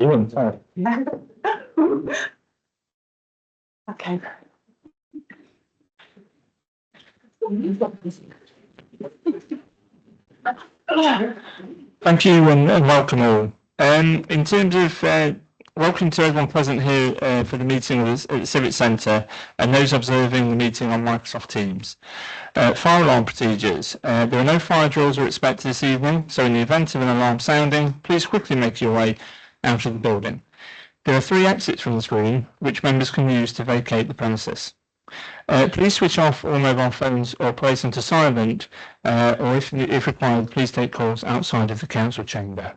You wouldn't say. Okay. Thank you and welcome all. In terms of welcome to everyone present here for the meeting at the Civic Centre and those observing the meeting on Microsoft Teams. Fire alarm procedures. There are no fire drills are expected this evening, so in the event of an alarm sounding, please quickly make your way out of the building. There are 3 exits from the screen, which members can use to vacate the premises. Please switch off all mobile phones or place them to silent, or if required, please take calls outside of the council chamber.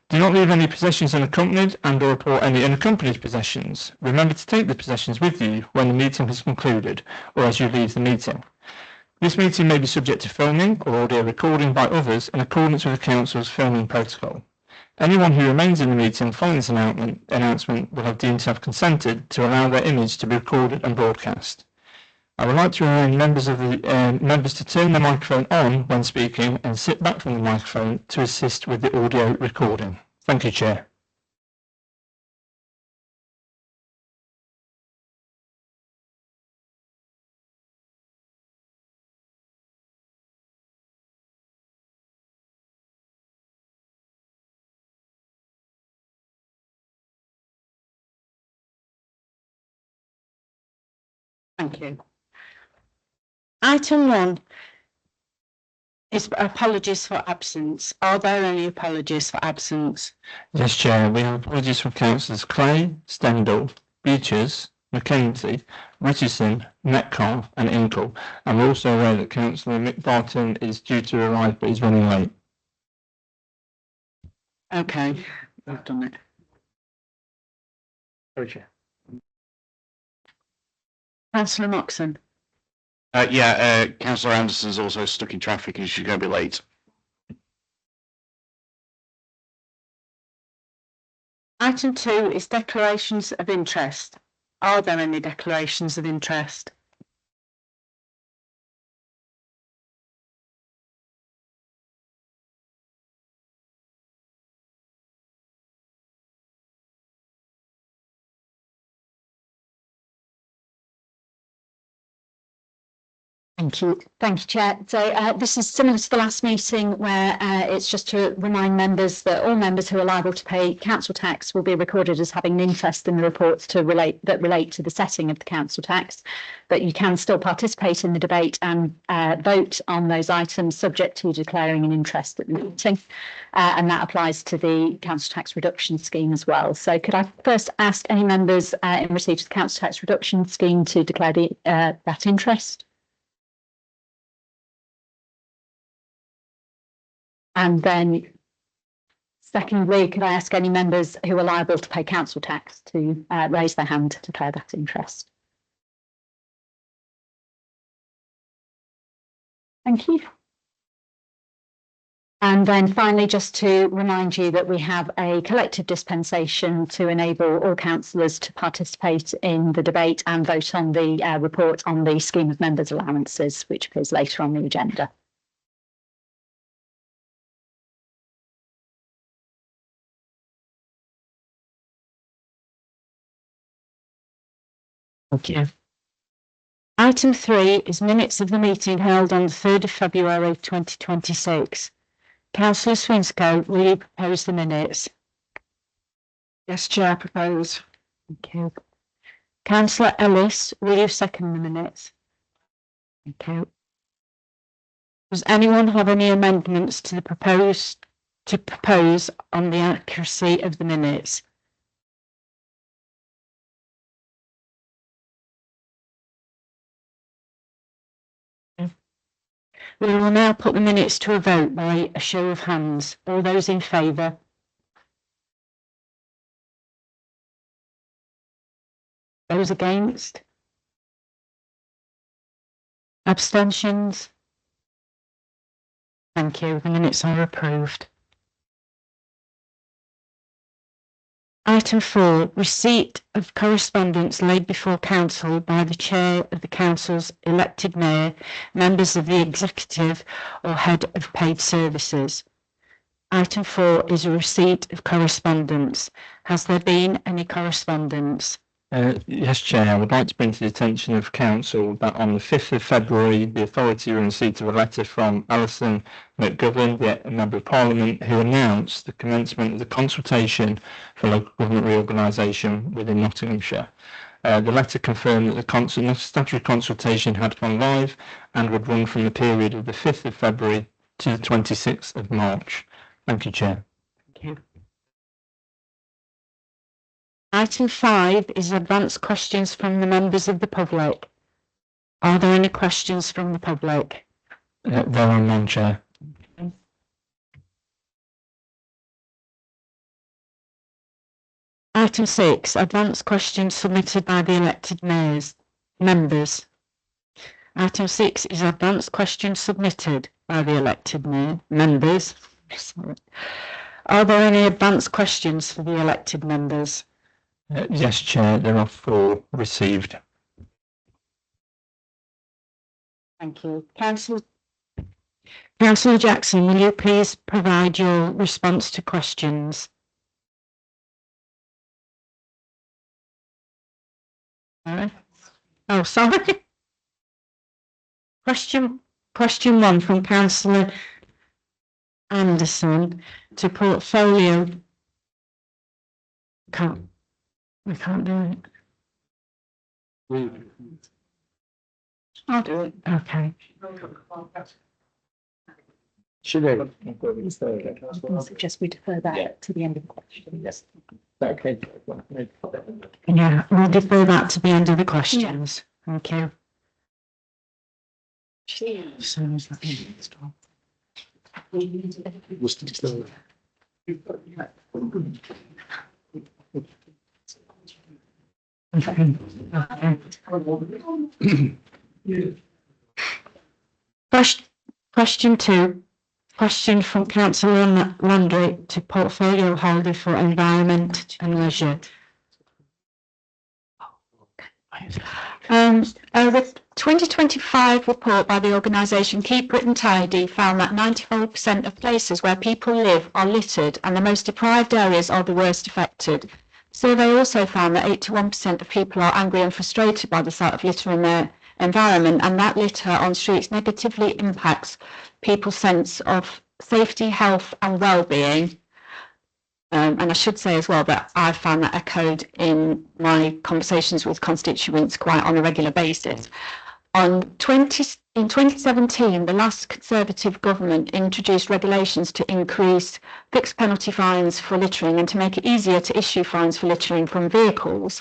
Do not leave any possessions unaccompanied and or report any unaccompanied possessions. Remember to take the possessions with you when the meeting has concluded or as you leave the meeting. This meeting may be subject to filming or audio recording by others in accordance with the council's filming protocol. Anyone who remains in the meeting following this announcement will have deemed to have consented to allow their image to be recorded and broadcast. I would like to remind members to turn their microphone on when speaking and sit back from the microphone to assist with the audio recording. Thank you, Chair. Thank you. Item 1 is apologies for absence. Are there any apologies for absence? Yes, Chair. We have apologies from Councillors Clay, Stendhal, Beaches, Mackenzie, Richardson, Metcalfe and Inkle. And we're also aware that Councillor Mick Barton is due to arrive but is running late. Okay, I've done it. Sorry, Chair. Councillor Moxon. Councillor Anderson's also stuck in traffic and she's going to be late. Item 2 is declarations of interest. Are there any declarations of interest? Thank you, Chair. So this is similar to the last meeting where it's just to remind members that all members who are liable to pay council tax will be recorded as having an interest in the reports that relate to the setting of the council tax. But you can still participate in the debate and vote on those items subject to declaring an interest at the meeting. And that applies to the council tax reduction scheme as well. So could I first ask any members in receipt of the council tax reduction scheme to declare that interest? And then, secondly, could I ask any members who are liable to pay council tax to raise their hand to declare that interest? Thank you. And then finally, just to remind you that we have a collective dispensation to enable all councillors to participate in the debate and vote on the report on the scheme of members' allowances, which appears later on the agenda. Thank you. Item 3 is minutes of the meeting held on the 3rd of February 2026. Councillor Swinscoe, will you propose the minutes? Yes, Chair, propose. Thank you. Councillor Ellis, will you second the minutes? Thank you. Does anyone have any amendments to propose on the accuracy of the minutes? We will now put the minutes to a vote by a show of hands. All those in favour? Those against? Abstentions? Thank you. The minutes are approved. Item 4, receipt of correspondence laid before Council by the Chair of the Council's elected Mayor, members of the Executive or Head of Paid Services. Item 4 is a receipt of correspondence. Has there been any correspondence? Yes, Chair. I would like to bring to the attention of Council that on the 5th of February, the authority were in receipt of a letter from Alison McGovern, the Member of Parliament, who announced the commencement of the consultation for local government reorganisation within Nottinghamshire. The letter confirmed that the statutory consultation had gone live and would run from the period of the 5th of February to the 26th of March. Thank you, Chair. Thank you. Item 5 is advanced questions from the members of the public. Are there any questions from the public? There are none, Chair. Item 6, advanced questions submitted by the elected members. Item 6 is advanced questions submitted by the elected members. Sorry. Are there any advanced questions for the elected members? Yes, Chair. There are 4 received. Thank you. Councillor Jackson, will you please provide your response to questions? Oh, sorry. Question 1 from Councillor Anderson to portfolio. We can't do it. I'll do it. Okay. Should I Suggest we defer that to the end of the question. Yes. Okay. Yeah, we'll defer that to the end of the questions. Thank you. Question 2. Question from Councillor Landry to portfolio holder for environment and leisure. The 2025 report by the organisation Keep Britain Tidy found that 94% of places where people live are littered and the most deprived areas are the worst affected. The survey also found that 81% of people are angry and frustrated by the sight of litter in their environment, and that litter on streets negatively impacts people's sense of safety, health and well-being. And I should say as well that I found that echoed in my conversations with constituents quite on a regular basis. In 2017, the last Conservative government introduced regulations to increase fixed penalty fines for littering and to make it easier to issue fines for littering from vehicles.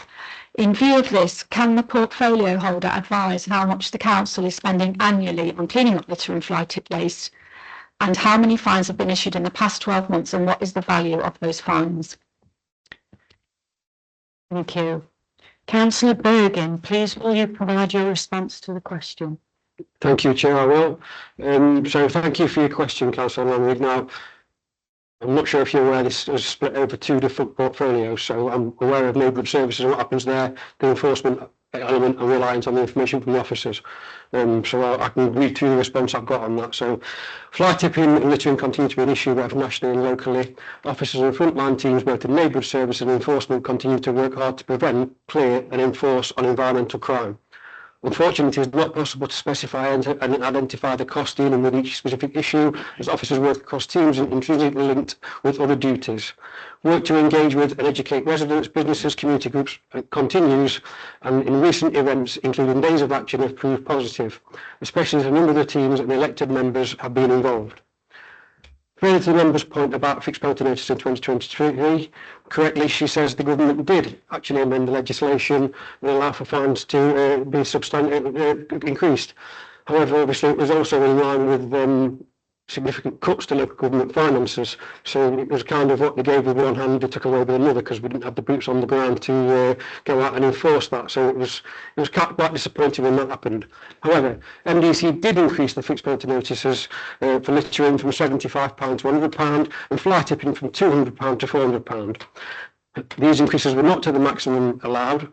In view of this, can the portfolio holder advise how much the council is spending annually on cleaning up litter and fly tip waste, and how many fines have been issued in the past 12 months, and what is the value of those fines? Thank you. Councillor Bergin, please will you provide your response to the question? Thank you, Chair. I will. So thank you for your question, Councillor Langwood. Now, I'm not sure if you're aware this is split over 2 different portfolios, so I'm aware of neighbourhood services and what happens there, the enforcement element and reliant on the information from the officers. So I can read through the response I've got on that. So fly tipping and littering continue to be an issue both nationally and locally. Officers and frontline teams both in neighbourhood services and enforcement continue to work hard to prevent, clear and enforce on environmental crime. Unfortunately, it is not possible to specify and identify the cost dealing with each specific issue, as officers work across teams and intrinsically linked with other duties. Work to engage with and educate residents, businesses, community groups continues, and in recent events, including Days of Action, have proved positive, especially as a number of the teams and elected members have been involved. Further to the member's point about fixed penalty notice in 2023, correctly she says the government did actually amend the legislation and allow for fines to be substantially increased. However, obviously it was also in line with significant cuts to local government finances, so it was kind of what they gave with one hand they took away with another, because we didn't have the boots on the ground to go out and enforce that. So it was quite disappointing when that happened. However, MDC did increase the fixed penalty notices for littering from £75 to £100 and fly tipping from £200 to £400. These increases were not to the maximum allowed.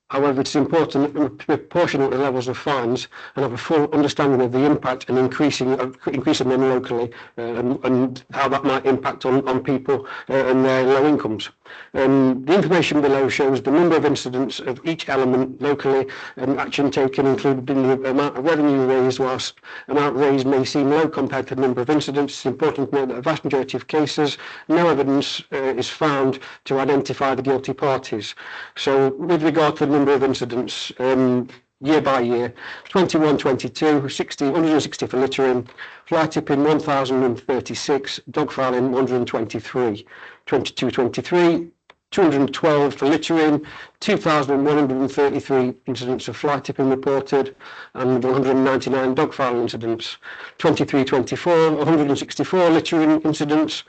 However, it's important that we proportionate the levels of fines and have a full understanding of the impact and increasing them locally and how that might impact on people and their low incomes. The information below shows the number of incidents of each element locally and action taken included in the amount of revenue raised. Whilst amount raised may seem low compared to the number of incidents, it's important to note that a vast majority of cases, no evidence is found to identify the guilty parties. So with regard to the number of incidents, year by year, 21-22, 160 for littering, fly tipping 1,036, dog fouling 123, 22-23, 212 for littering, 2,133 incidents of fly tipping reported, and 199 dog fouling incidents. 23-24, 164 littering incidents,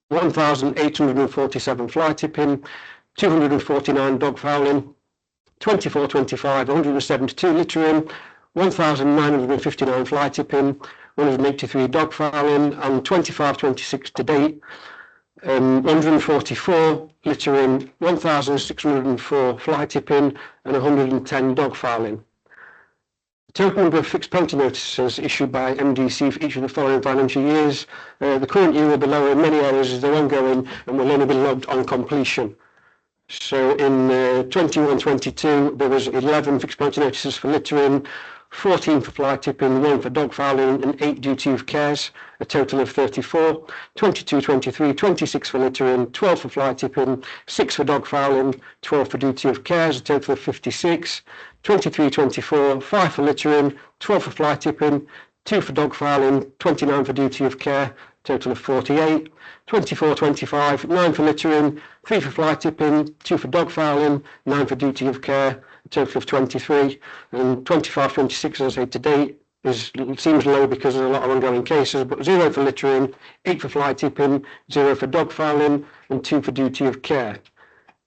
1,847 fly tipping, 249 dog fouling. 24-25, 172 littering, 1,959 fly tipping, 183 dog fouling, and 25-26 to date, 144 littering, 1,604 fly tipping, and 110 dog fouling. The total number of fixed penalty notices issued by MDC for each of the following financial years. The current year will be lower in many areas as they're ongoing and will only be logged on completion. So in 21-22, there was 11 fixed penalty notices for littering, 14 for fly tipping, 1 for dog fouling, and 8 duty of cares, a total of 34. 22-23, 26 for littering, 12 for fly tipping, 6 for dog fouling, 12 for duty of cares, a total of 56. 23-24, 5 for littering, 12 for fly tipping, 2 for dog fouling, 29 for duty of care, total of 48. 24-25, 9 for littering, 3 for fly tipping, 2 for dog fouling, 9 for duty of care, a total of 23. And 25-26, as I say, to date, seems low because there's a lot of ongoing cases, but 0 for littering, 8 for fly tipping, 0 for dog fouling, and 2 for duty of care.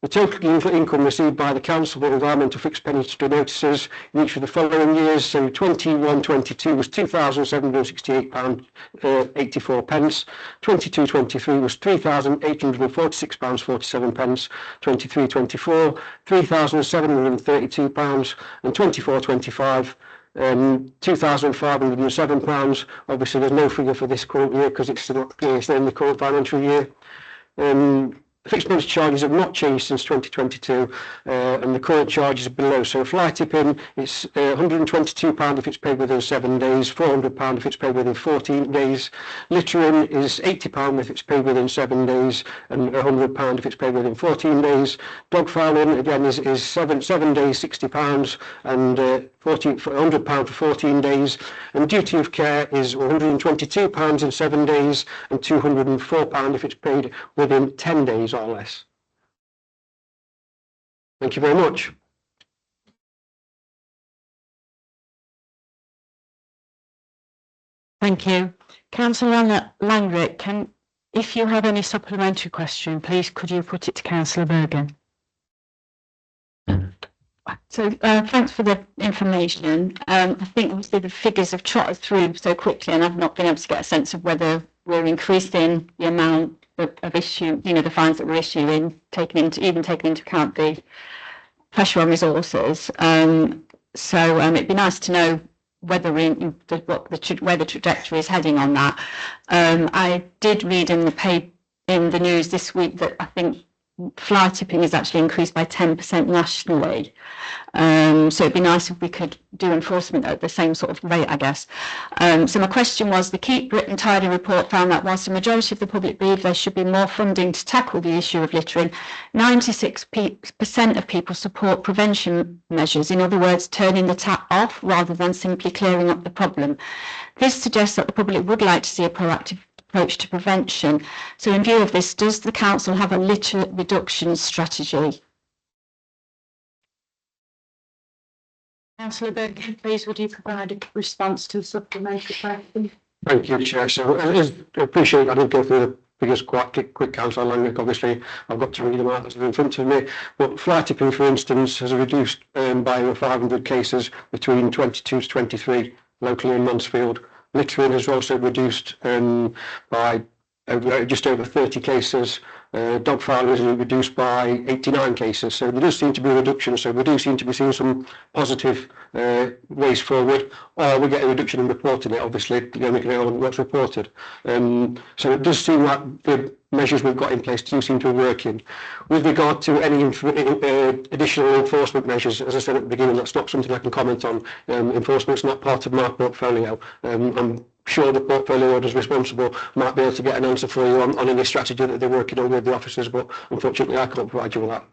The total income received by the Council for Environmental Fixed Penalty Notices in each of the following years, so 21-22 was £2,768.84, 22-23 was £3,846.47, 23-24 £3,732, and 24-25 £2,507. Obviously there's no figure for this current year because it's still in the current financial year. Fixed penalty charges have not changed since 2022, and the current charges are below. So fly tipping, it's £122 if it's paid within 7 days, £400 if it's paid within 14 days. Littering is £80 if it's paid within 7 days, and £100 if it's paid within 14 days. Dog fouling, again, is 7 days, £60, and £100 for 14 days. And duty of care is £122 in 7 days, and £204 if it's paid within 10 days or less. Thank you very much. Thank you. Councillor Langrick, if you have any supplementary question, please could you put it to Councillor Bergen? So thanks for the information. I think obviously the figures have trotted through so quickly and I've not been able to get a sense of whether we're increasing the amount of issue, the fines that we're issuing, taking into account the pressure on resources. So it'd be nice to know whether where the trajectory is heading on that. I did read in the news this week that I think fly tipping is actually increased by 10% nationally. So it'd be nice if we could do enforcement at the same sort of rate, I guess. So my question was, the Keep Britain Tidy report found that whilst the majority of the public believe there should be more funding to tackle the issue of littering, 96% of people support prevention measures, in other words, turning the tap off rather than simply clearing up the problem. This suggests that the public would like to see a proactive approach to prevention. So in view of this, does the council have a litter reduction strategy? Councillor Bergen, please would you provide a response to the supplementary question? Thank you, Chair. So I appreciate I didn't go through the figures quite quick, Councillor Langrick. Obviously, I've got to read them out as they're in front of me. But fly tipping, for instance, has reduced by over 500 cases between 22 to 23 locally in Mansfield. Littering has also reduced by just over 30 cases Dog filing is reduced by 89 cases. So there does seem to be a reduction. So we do seem to be seeing some positive ways forward, or we get a reduction in reporting it, obviously, then we can know what's reported. So it does seem like the measures we've got in place do seem to be working. With regard to any additional enforcement measures, as I said at the beginning, that's not something I can comment on. Enforcement's not part of my portfolio. I'm sure the portfolio orders responsible might be able to get an answer for you on any strategy that they're working on with the officers, but unfortunately I can't provide you with that.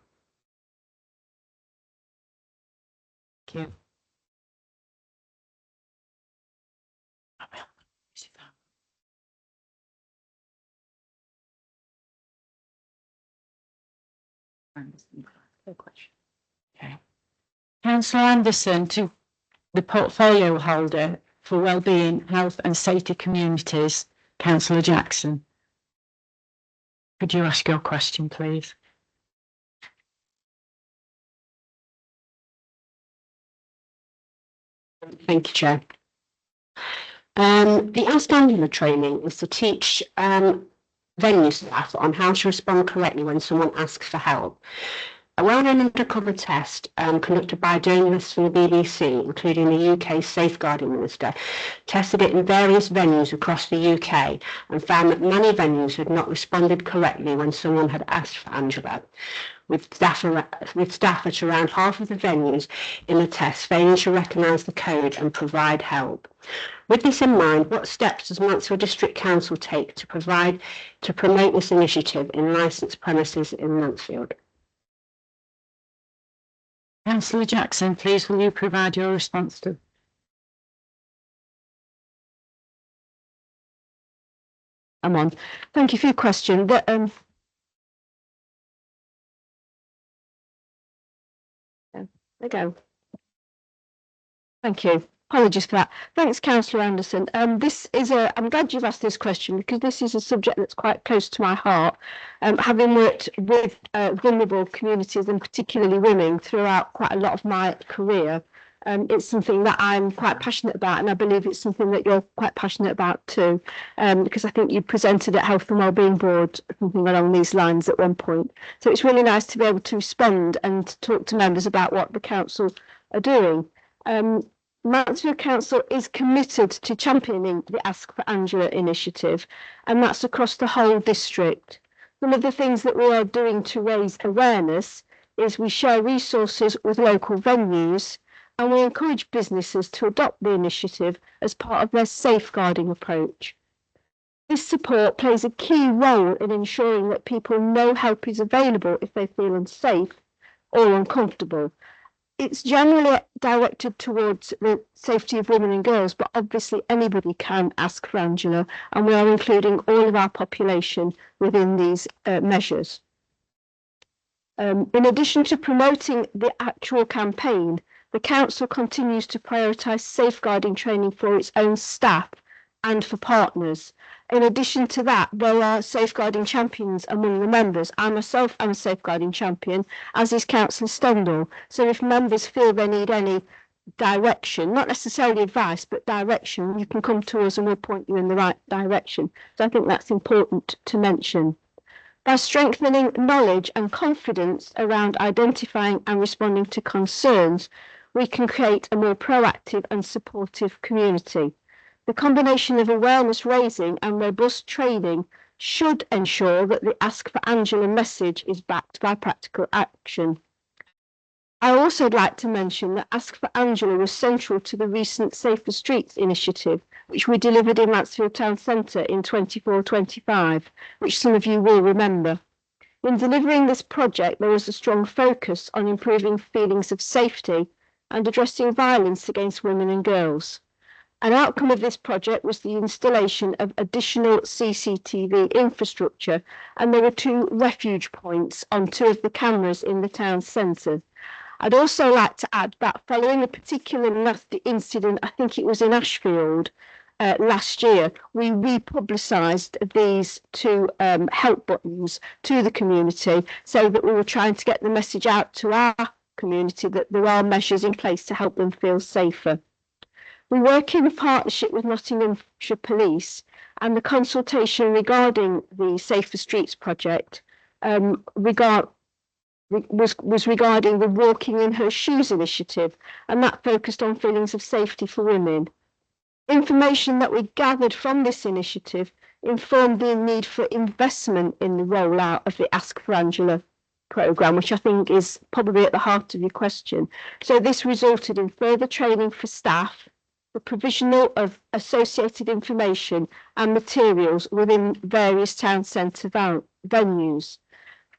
Thank you. Okay. Councillor Anderson, to the portfolio holder for Wellbeing, Health and Safety Communities, Councillor Jackson. Could you ask your question, please? Thank you, Chair. The Ask Angela training is to teach venue staff on how to respond correctly when someone asks for help. A well-known undercover test conducted by journalists from the BBC, including the UK Safeguarding Minister, tested it in various venues across the UK and found that many venues had not responded correctly when someone had asked for Angela, with staff at around half of the venues in the test failing to recognise the code and provide help. With this in mind, what steps does Mansfield District Council take to promote this initiative in licensed premises in Mansfield? Councillor Jackson, please will you provide your response to? I'm on. Thank you for your question. There we go. Thank you. Apologies for that. Thanks, Councillor Anderson. I'm glad you've asked this question because this is a subject that's quite close to my heart. Having worked with vulnerable communities and particularly women throughout quite a lot of my career, it's something that I'm quite passionate about, and I believe it's something that you're quite passionate about too, because I think you presented at Health and Wellbeing Board something along these lines at one point. So it's really nice to be able to respond and talk to members about what the council are doing. Mansfield Council is committed to championing the Ask for Angela initiative, and that's across the whole district. Some of the things that we are doing to raise awareness is we share resources with local venues, and we encourage businesses to adopt the initiative as part of their safeguarding approach. This support plays a key role in ensuring that people know help is available if they feel unsafe or uncomfortable. It's generally directed towards the safety of women and girls, but obviously anybody can ask for Angela, and we are including all of our population within these measures. In addition to promoting the actual campaign, the council continues to prioritise safeguarding training for its own staff and for partners. In addition to that, there are safeguarding champions among the members. I myself am a safeguarding champion, as is Councillor Stendhal. So if members feel they need any direction, not necessarily advice, but direction, you can come to us and we'll point you in the right direction. So I think that's important to mention. By strengthening knowledge and confidence around identifying and responding to concerns, we can create a more proactive and supportive community. The combination of awareness raising and robust training should ensure that the Ask for Angela message is backed by practical action. I also would like to mention that Ask for Angela was central to the recent Safer Streets initiative, which we delivered in Mansfield Town Centre in 24-25, which some of you will remember. In delivering this project, there was a strong focus on improving feelings of safety and addressing violence against women and girls. An outcome of this project was the installation of additional CCTV infrastructure, and there were 2 refuge points on 2 of the cameras in the town centre. I'd also like to add that following a particular nasty incident, I think it was in Ashfield last year, we republicised these 2 help buttons to the community so that we were trying to get the message out to our community that there are measures in place to help them feel safer. We work in partnership with Nottinghamshire Police, and the consultation regarding the Safer Streets project was regarding the Walking in Her Shoes initiative, and that focused on feelings of safety for women. Information that we gathered from this initiative informed the need for investment in the rollout of the Ask for Angela programme, which I think is probably at the heart of your question. So this resulted in further training for staff, the provisional of associated information and materials within various town centre venues.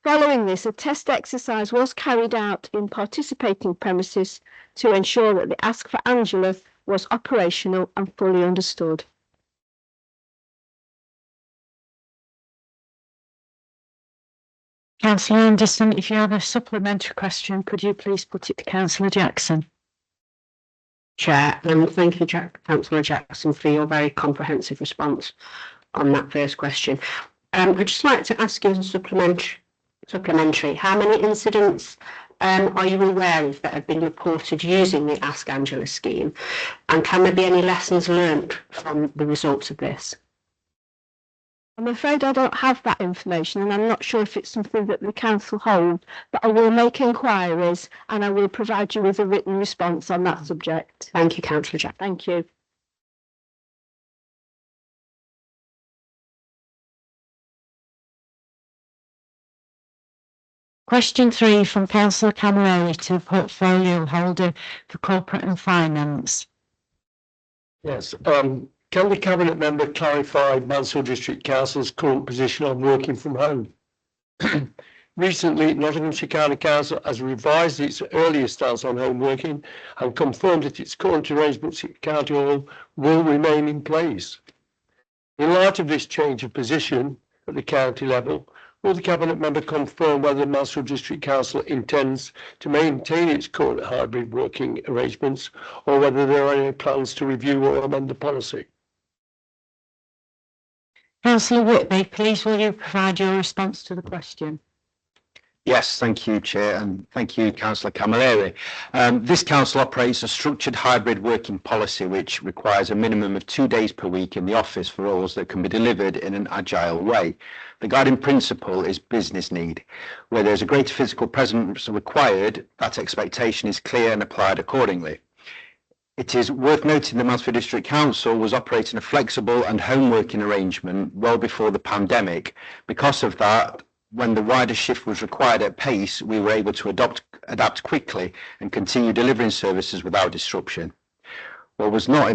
Following this, a test exercise was carried out in participating premises to ensure that the Ask for Angela was operational and fully understood. Councillor Anderson, if you have a supplementary question, could you please put it to Councillor Jackson? Chair, and thank you, Councillor Jackson, for your very comprehensive response on that first question. I'd just like to ask you as a supplementary, how many incidents are you aware of that have been reported using the Ask Angela scheme, and can there be any lessons learnt from the results of this? I'm afraid I don't have that information, and I'm not sure if it's something that the council hold, but I will make inquiries and I will provide you with a written response on that subject. Thank you, Councillor Jackson. Thank you. Question 3 from Councillor Camilleri to Portfolio Holder for Corporate and Finance. Yes. Can the Cabinet member clarify Mansfield District Council's current position on working from home? Recently, Nottinghamshire County Council has revised its earlier stance on home working and confirmed that its current arrangements at County Hall will remain in place. In light of this change of position at the county level, will the Cabinet member confirm whether Mansfield District Council intends to maintain its current hybrid working arrangements, or whether there are any plans to review or amend the policy? Councillor Whitby, please will you provide your response to the question? Yes, thank you, Chair, and thank you, Councillor Camilleri. This council operates a structured hybrid working policy which requires a minimum of 2 days per week in the office for roles that can be delivered in an agile way. The guiding principle is business need. Where there's a greater physical presence required, that expectation is clear and applied accordingly. It is worth noting that Mansfield District Council was operating a flexible and home working arrangement well before the pandemic. Because of that, when the wider shift was required at pace, we were able to adapt quickly and continue delivering services without disruption. That was not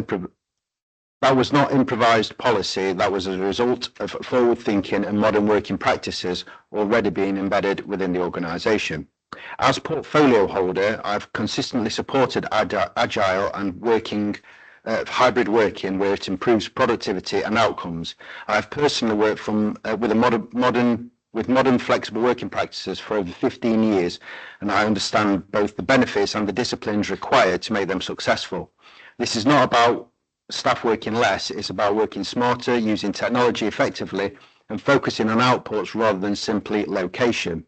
improvised policy, that was as a result of forward thinking and modern working practices already being embedded within the organisation. As portfolio holder, I've consistently supported agile and hybrid working where it improves productivity and outcomes. I've personally worked with modern flexible working practices for over 15 years, and I understand both the benefits and the disciplines required to make them successful. This is not about staff working less, it's about working smarter, using technology effectively and focusing on outputs rather than simply location.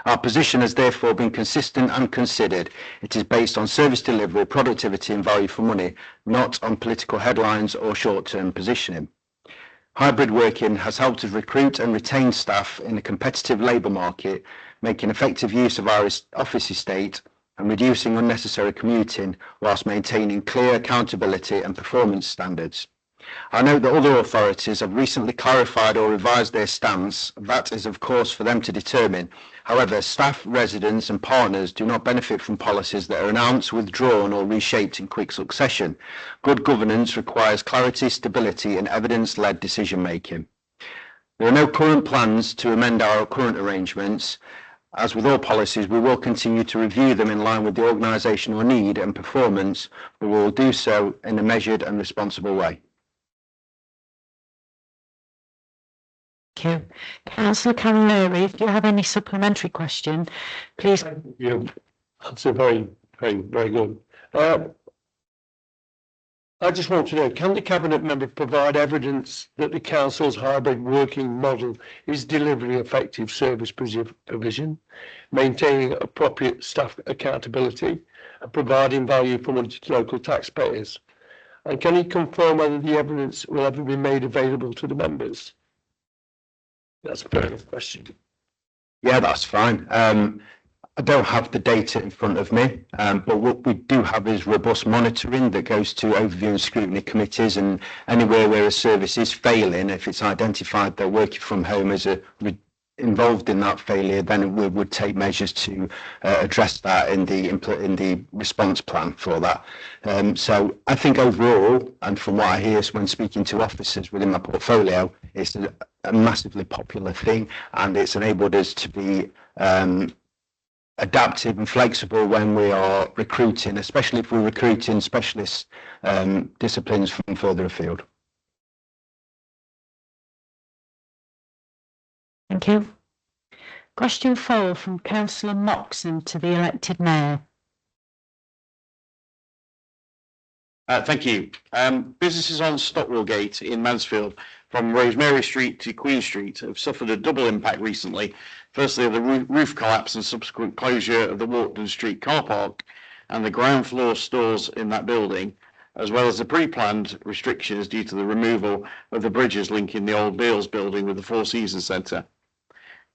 Our position has therefore been consistent and considered. It is based on service delivery, productivity and value for money, not on political headlines or short-term positioning. Hybrid working has helped us recruit and retain staff in a competitive labour market, making effective use of our office estate and reducing unnecessary commuting whilst maintaining clear accountability and performance standards. I note that other authorities have recently clarified or revised their stance. That is, of course, for them to determine. However, staff, residents and partners do not benefit from policies that are announced, withdrawn or reshaped in quick succession. Good governance requires clarity, stability and evidence-led decision-making. There are no current plans to amend our current arrangements. As with all policies, we will continue to review them in line with the organisational need and performance, but we will do so in a measured and responsible way. Thank you. Councillor Camilleri, if you have any supplementary question, please. You answer very good. I just want to know, can the Cabinet member provide evidence that the Council's hybrid working model is delivering effective service provision, maintaining appropriate staff accountability and providing value for money to local taxpayers? And can he confirm whether the evidence will ever be made available to the members? That's a fair enough question. Yeah, that's fine. I don't have the data in front of me, but what we do have is robust monitoring that goes to overview and scrutiny committees, and anywhere where a service is failing, if it's identified they're working from home as involved in that failure, then we would take measures to address that in the response plan for that. So I think overall, and from what I hear when speaking to officers within my portfolio, it's a massively popular thing, and it's enabled us to be adaptive and flexible when we are recruiting, especially if we're recruiting specialist disciplines from further afield. Thank you. Question 4 from Councillor Moxon to the elected mayor. Thank you. Businesses on Stockwell Gate in Mansfield from Rosemary Street to Queen Street have suffered a double impact recently. Firstly, of the roof collapse and subsequent closure of the Walkden Street car park and the ground floor stores in that building, as well as the pre-planned restrictions due to the removal of the bridges linking the old Beals building with the Four Seasons Centre.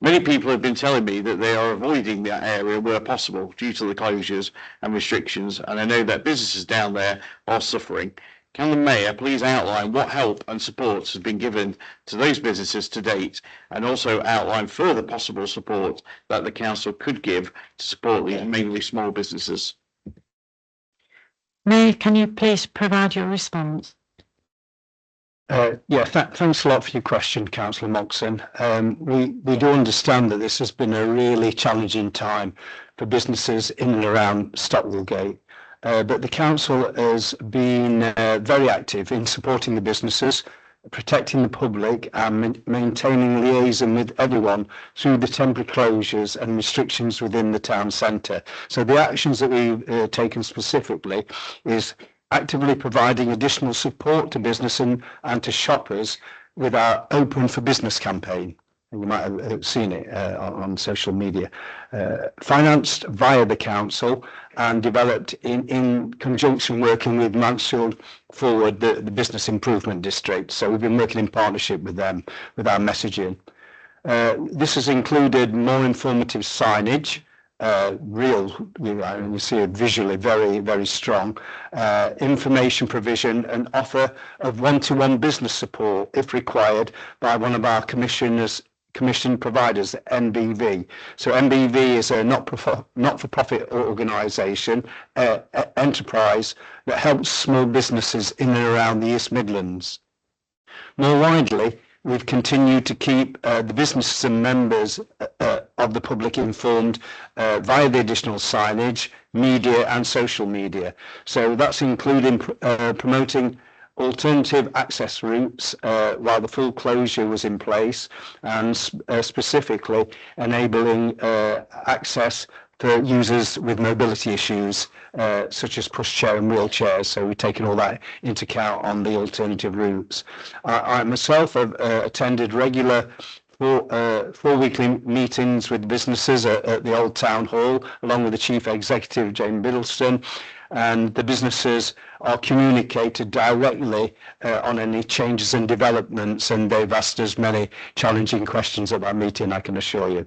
Many people have been telling me that they are avoiding that area where possible due to the closures and restrictions, and I know that businesses down there are suffering. Can the Mayor please outline what help and support has been given to those businesses to date, and also outline further possible support that the Council could give to support these mainly small businesses? Mayor, can you please provide your response? Thanks a lot for your question, Councillor Moxon. We do understand that this has been a really challenging time for businesses in and around Stockwell Gate, but the Council has been very active in supporting the businesses, protecting the public and maintaining liaison with everyone through the temporary closures and restrictions within the town centre. So the actions that we've taken specifically is actively providing additional support to business and to shoppers with our Open for Business campaign. You might have seen it on social media, financed via the council and developed in conjunction working with Mansfield Forward, the business improvement district. So we've been working in partnership with them with our messaging. This has included more informative signage, you see it visually very, very strong, information provision and offer of one-to-one business support if required by one of our commission providers, NBV. So NBV is a not-for-profit organisation, enterprise that helps small businesses in and around the East Midlands. More widely, we've continued to keep the businesses and members of the public informed via the additional signage, media and social media. So that's including promoting alternative access routes while the full closure was in place, and specifically enabling access for users with mobility issues such as pushchair and wheelchairs. So we've taken all that into account on the alternative routes. I myself have attended regular four weekly meetings with businesses at the Old Town Hall, along with the Chief Executive, Jane Biddleston, and the businesses are communicated directly on any changes and developments, and they've asked us many challenging questions at that meeting, I can assure you.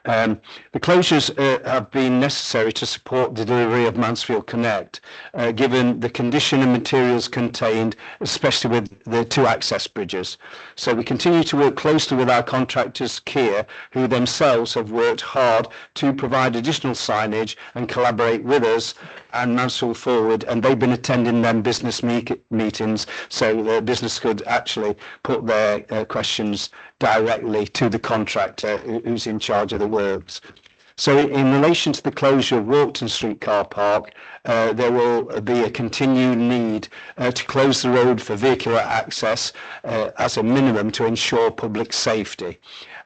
The closures have been necessary to support the delivery of Mansfield Connect, given the condition and materials contained, especially with the 2 access bridges. So we continue to work closely with our contractors, Kier, who themselves have worked hard to provide additional signage and collaborate with us and Mansfield Forward, and they've been attending them business meetings, so the business could actually put their questions directly to the contractor who's in charge of the works. So in relation to the closure of Walkden Street car park, there will be a continued need to close the road for vehicular access as a minimum to ensure public safety,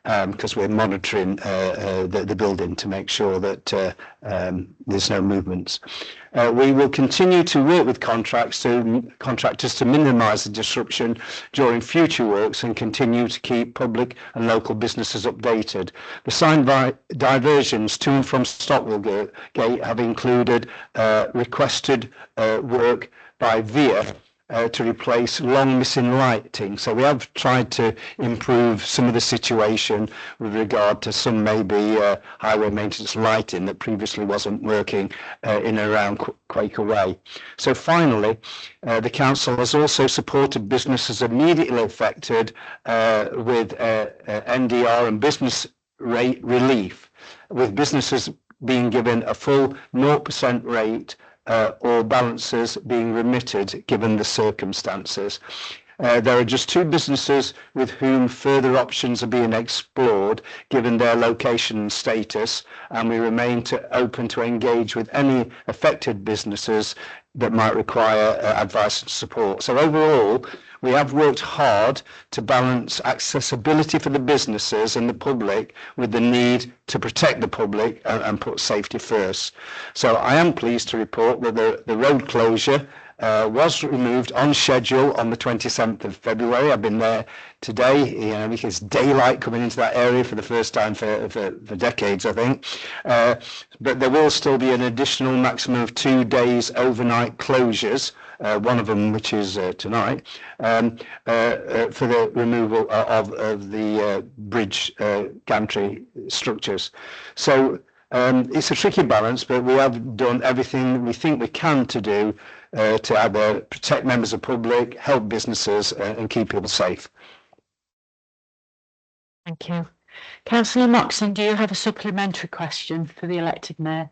because we're monitoring the building to make sure that there's no movements. We will continue to work with contractors to minimise the disruption during future works and continue to keep public and local businesses updated. The signed diversions to and from Stockwell Gate have included requested work by VIA to replace long missing lighting. So we have tried to improve some of the situation with regard to some maybe highway maintenance lighting that previously wasn't working in and around Quaker Way. So finally, the council has also supported businesses immediately affected with NDR and business rate relief, with businesses being given a full 0% rate or balances being remitted given the circumstances. There are just 2 businesses with whom further options are being explored given their location and status, and we remain open to engage with any affected businesses that might require advice and support. So overall, we have worked hard to balance accessibility for the businesses and the public with the need to protect the public and put safety first. So I am pleased to report that the road closure was removed on schedule on the 27th of February. I've been there today, you know, because daylight coming into that area for the first time for decades, I think. But there will still be an additional maximum of 2 days overnight closures, one of them which is tonight, for the removal of the bridge gantry structures. So it's a tricky balance, but we have done everything we think we can to do to either protect members of the public, help businesses and keep people safe. Thank you. Councillor Moxon, do you have a supplementary question for the elected mayor?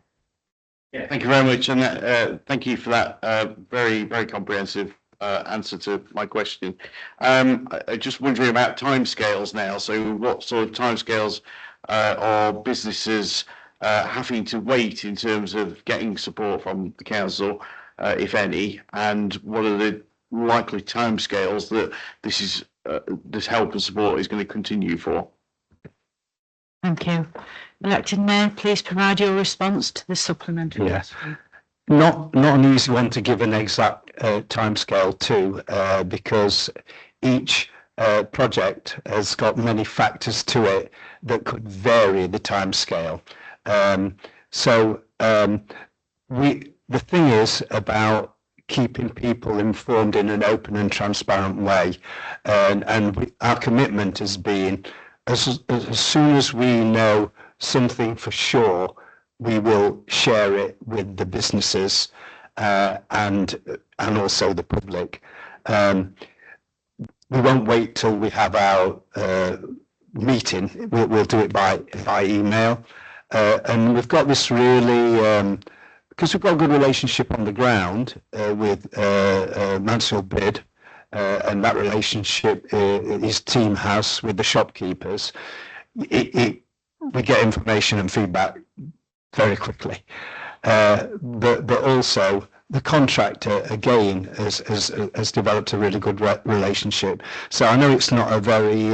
Yeah, thank you very much, and thank you for that very, very comprehensive answer to my question. I'm just wondering about timescales now. So what sort of timescales are businesses having to wait in terms of getting support from the council, if any, and what are the likely timescales that this help and support is going to continue for? Thank you. Elected Mayor, please provide your response to the supplementary. Yes. Not an easy one to give an exact timescale to, because each project has got many factors to it that could vary the timescale. The thing is about keeping people informed in an open and transparent way, and our commitment has been as soon as we know something for sure, we will share it with the businesses and also the public. We won't wait till we have our meeting. We'll do it by email, and we've got this really because we've got a good relationship on the ground with Mansfield Bid. And that relationship his team has with the shopkeepers, we get information and feedback very quickly. But also the contractor again has developed a really good relationship. So I know it's not a very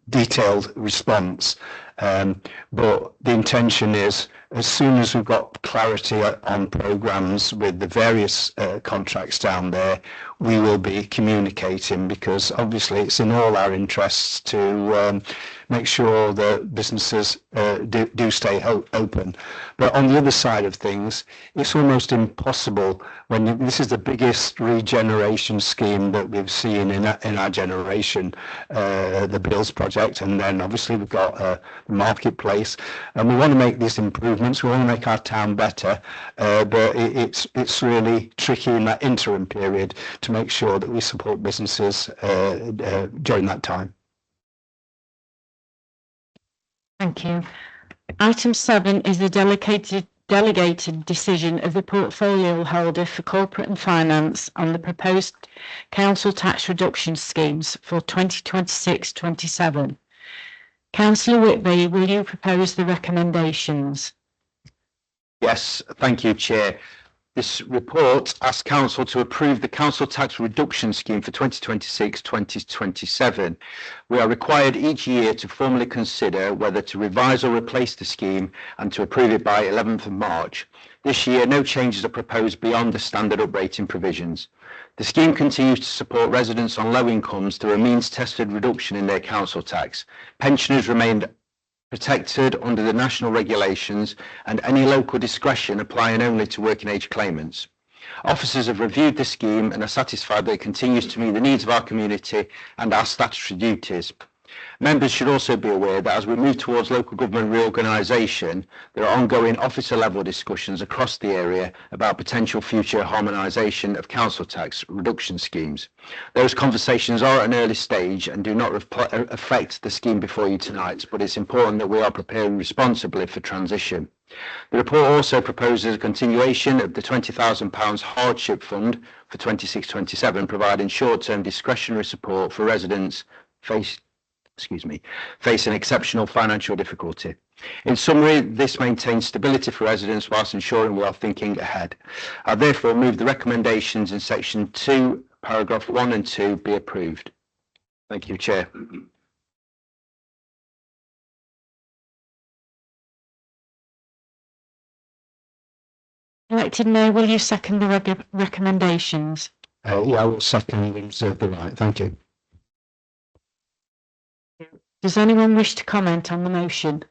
detailed response, but the intention is, as soon as we've got clarity on programs with the various contracts down there, we will be communicating, because obviously it's in all our interests to make sure that businesses do stay open. But on the other side of things, it's almost impossible when this is the biggest regeneration scheme that we've seen in our generation, the Bills project, and then obviously we've got the marketplace, and we want to make these improvements. We want to make our town better, but it's really tricky in that interim period to make sure that we support businesses during that time. Thank you. Item 7 is the delegated decision of the portfolio holder for corporate and finance on the proposed council tax reduction schemes for 2026-27. Councillor Whitby, will you propose the recommendations? Yes, thank you, Chair. This report asks Council to approve the Council Tax Reduction Scheme for 2026-2027. We are required each year to formally consider whether to revise or replace the scheme and to approve it by 11th of March. This year, no changes are proposed beyond the standard uprating provisions. The scheme continues to support residents on low incomes through a means-tested reduction in their council tax. Pensioners remained protected under the national regulations, and any local discretion applying only to working age claimants. Officers have reviewed the scheme and are satisfied that it continues to meet the needs of our community and our statutory duties. Members should also be aware that as we move towards local government reorganisation, there are ongoing officer level discussions across the area about potential future harmonisation of council tax reduction schemes. Those conversations are at an early stage and do not affect the scheme before you tonight, but it's important that we are preparing responsibly for transition. The report also proposes a continuation of the £20,000 hardship fund for 26-27, providing short-term discretionary support for residents facing exceptional financial difficulty. In summary, this maintains stability for residents whilst ensuring we are thinking ahead. I therefore move the recommendations in section 2, paragraph 1 and 2 be approved. Thank you, Chair. Elected Mayor, will you second the recommendations? Yeah, I will second and reserve the right. Thank you. Does anyone wish to comment on the motion?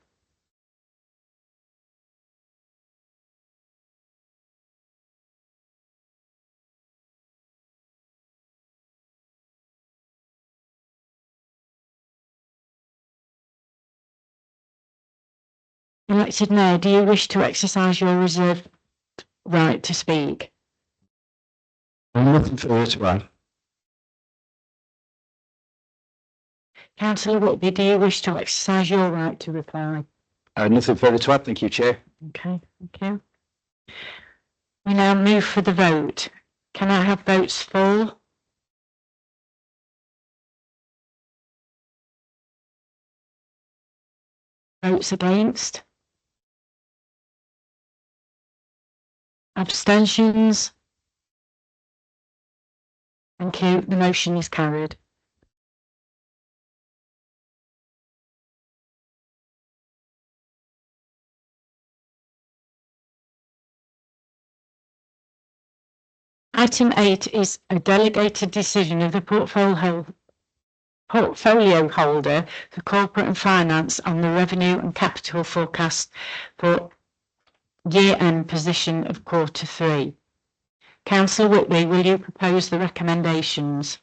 Elected Mayor, do you wish to exercise your reserved right to speak? Nothing further to add. Councillor Whitby, do you wish to exercise your right to reply? Nothing further to add. Thank you, Chair. Okay, thank you. We now move for the vote. Can I have votes for? Votes against? Abstentions? Thank you. The motion is carried. Item 8 is a delegated decision of the portfolio holder for corporate and finance on the revenue and capital forecast for year-end position of quarter 3. Councillor Whitby, will you propose the recommendations?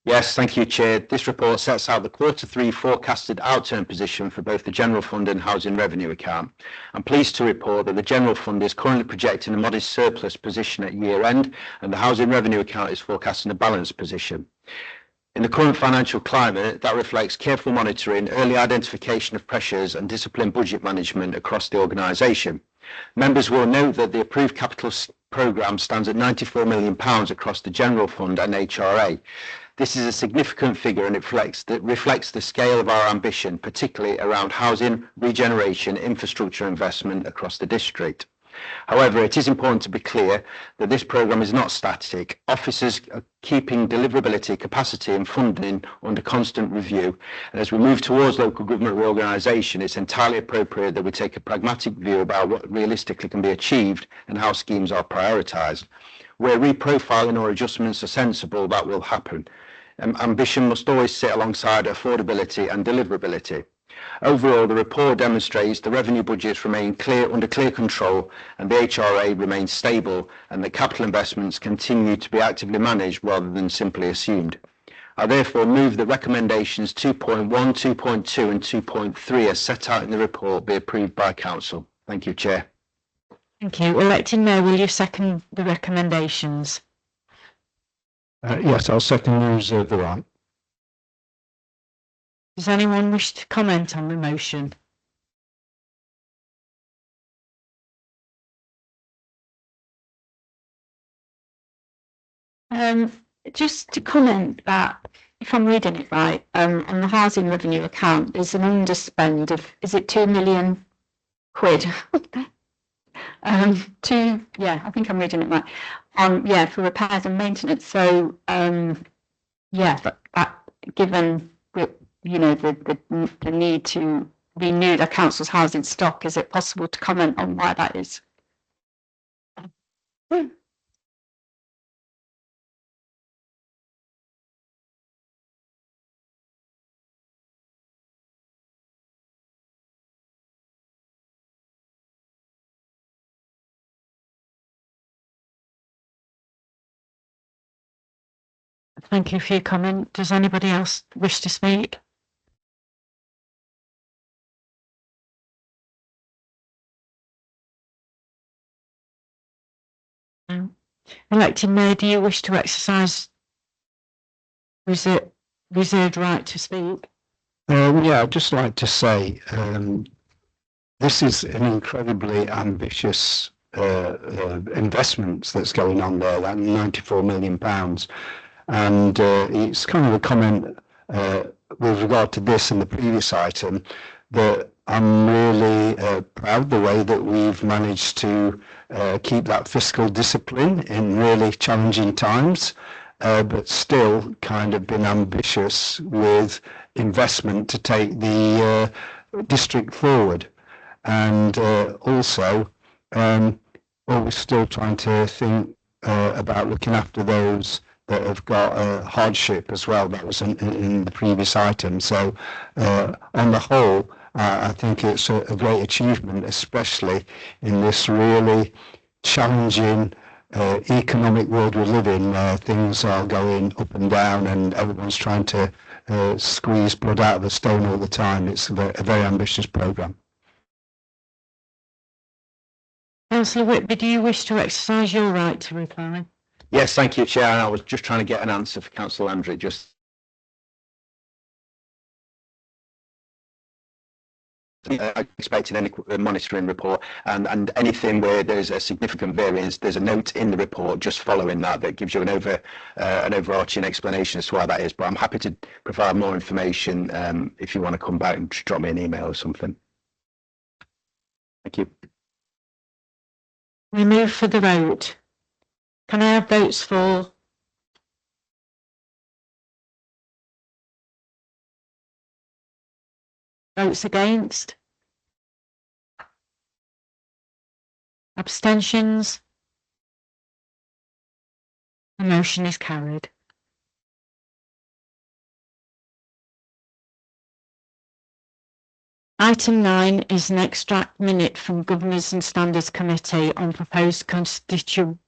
Yes, thank you, Chair. This report sets out the quarter 3 forecasted outturn position for both the General Fund and Housing Revenue account. I'm pleased to report that the General Fund is currently projecting a modest surplus position at year end, and the Housing Revenue account is forecasting a balanced position. In the current financial climate, that reflects careful monitoring, early identification of pressures and disciplined budget management across the organisation. Members will note that the approved capital programme stands at £94 million across the General Fund and HRA. This is a significant figure and it reflects the scale of our ambition, particularly around housing, regeneration, infrastructure investment across the district. However, it is important to be clear that this programme is not static. Officers are keeping deliverability, capacity and funding under constant review. And as we move towards local government reorganisation, it's entirely appropriate that we take a pragmatic view about what realistically can be achieved and how schemes are prioritised. Where reprofiling or adjustments are sensible, that will happen. Ambition must always sit alongside affordability and deliverability. Overall, the report demonstrates the revenue budgets remain under clear control and the HRA remains stable and that capital investments continue to be actively managed rather than simply assumed. I therefore move that recommendations 2.1, 2.2 and 2.3 as set out in the report be approved by Council. Thank you, Chair. Thank you. Elected Mayor, will you second the recommendations? Yes, I'll second and reserve the right. Does anyone wish to comment on the motion? Just to comment that, if I'm reading it right, on the housing revenue account, there's an underspend of, is it £2 million? I think I'm reading it right. For repairs and maintenance. So, that given the need to renew the council's housing stock, is it possible to comment on why that is? Thank you for your comment. Does anybody else wish to speak? No. Elected Mayor, do you wish to exercise reserved right to speak? Yeah, I'd just like to say this is an incredibly ambitious investment that's going on there, that £94 million. And it's kind of a comment with regard to this and the previous item that I'm really proud the way that we've managed to keep that fiscal discipline in really challenging times, but still kind of been ambitious with investment to take the district forward. And also, we're still trying to think about looking after those that have got hardship as well. That was in the previous item. So on the whole, I think it's a great achievement, especially in this really challenging economic world we live in, where things are going up and down and everyone's trying to squeeze blood out of a stone all the time. It's a very ambitious programme. Councillor Whitby, do you wish to exercise your right to reply? Yes, thank you, Chair. I was just trying to get an answer for Councillor Landry. Just I expected any monitoring report and anything where there's a significant variance, there's a note in the report just following that gives you an overarching explanation as to why that is. But I'm happy to provide more information if you want to come back and just drop me an email or something. Thank you. We move for the vote. Can I have votes for? Votes against? Abstentions? The motion is carried. Item 9 is an extract minute from Governance and Standards Committee on proposed constitutional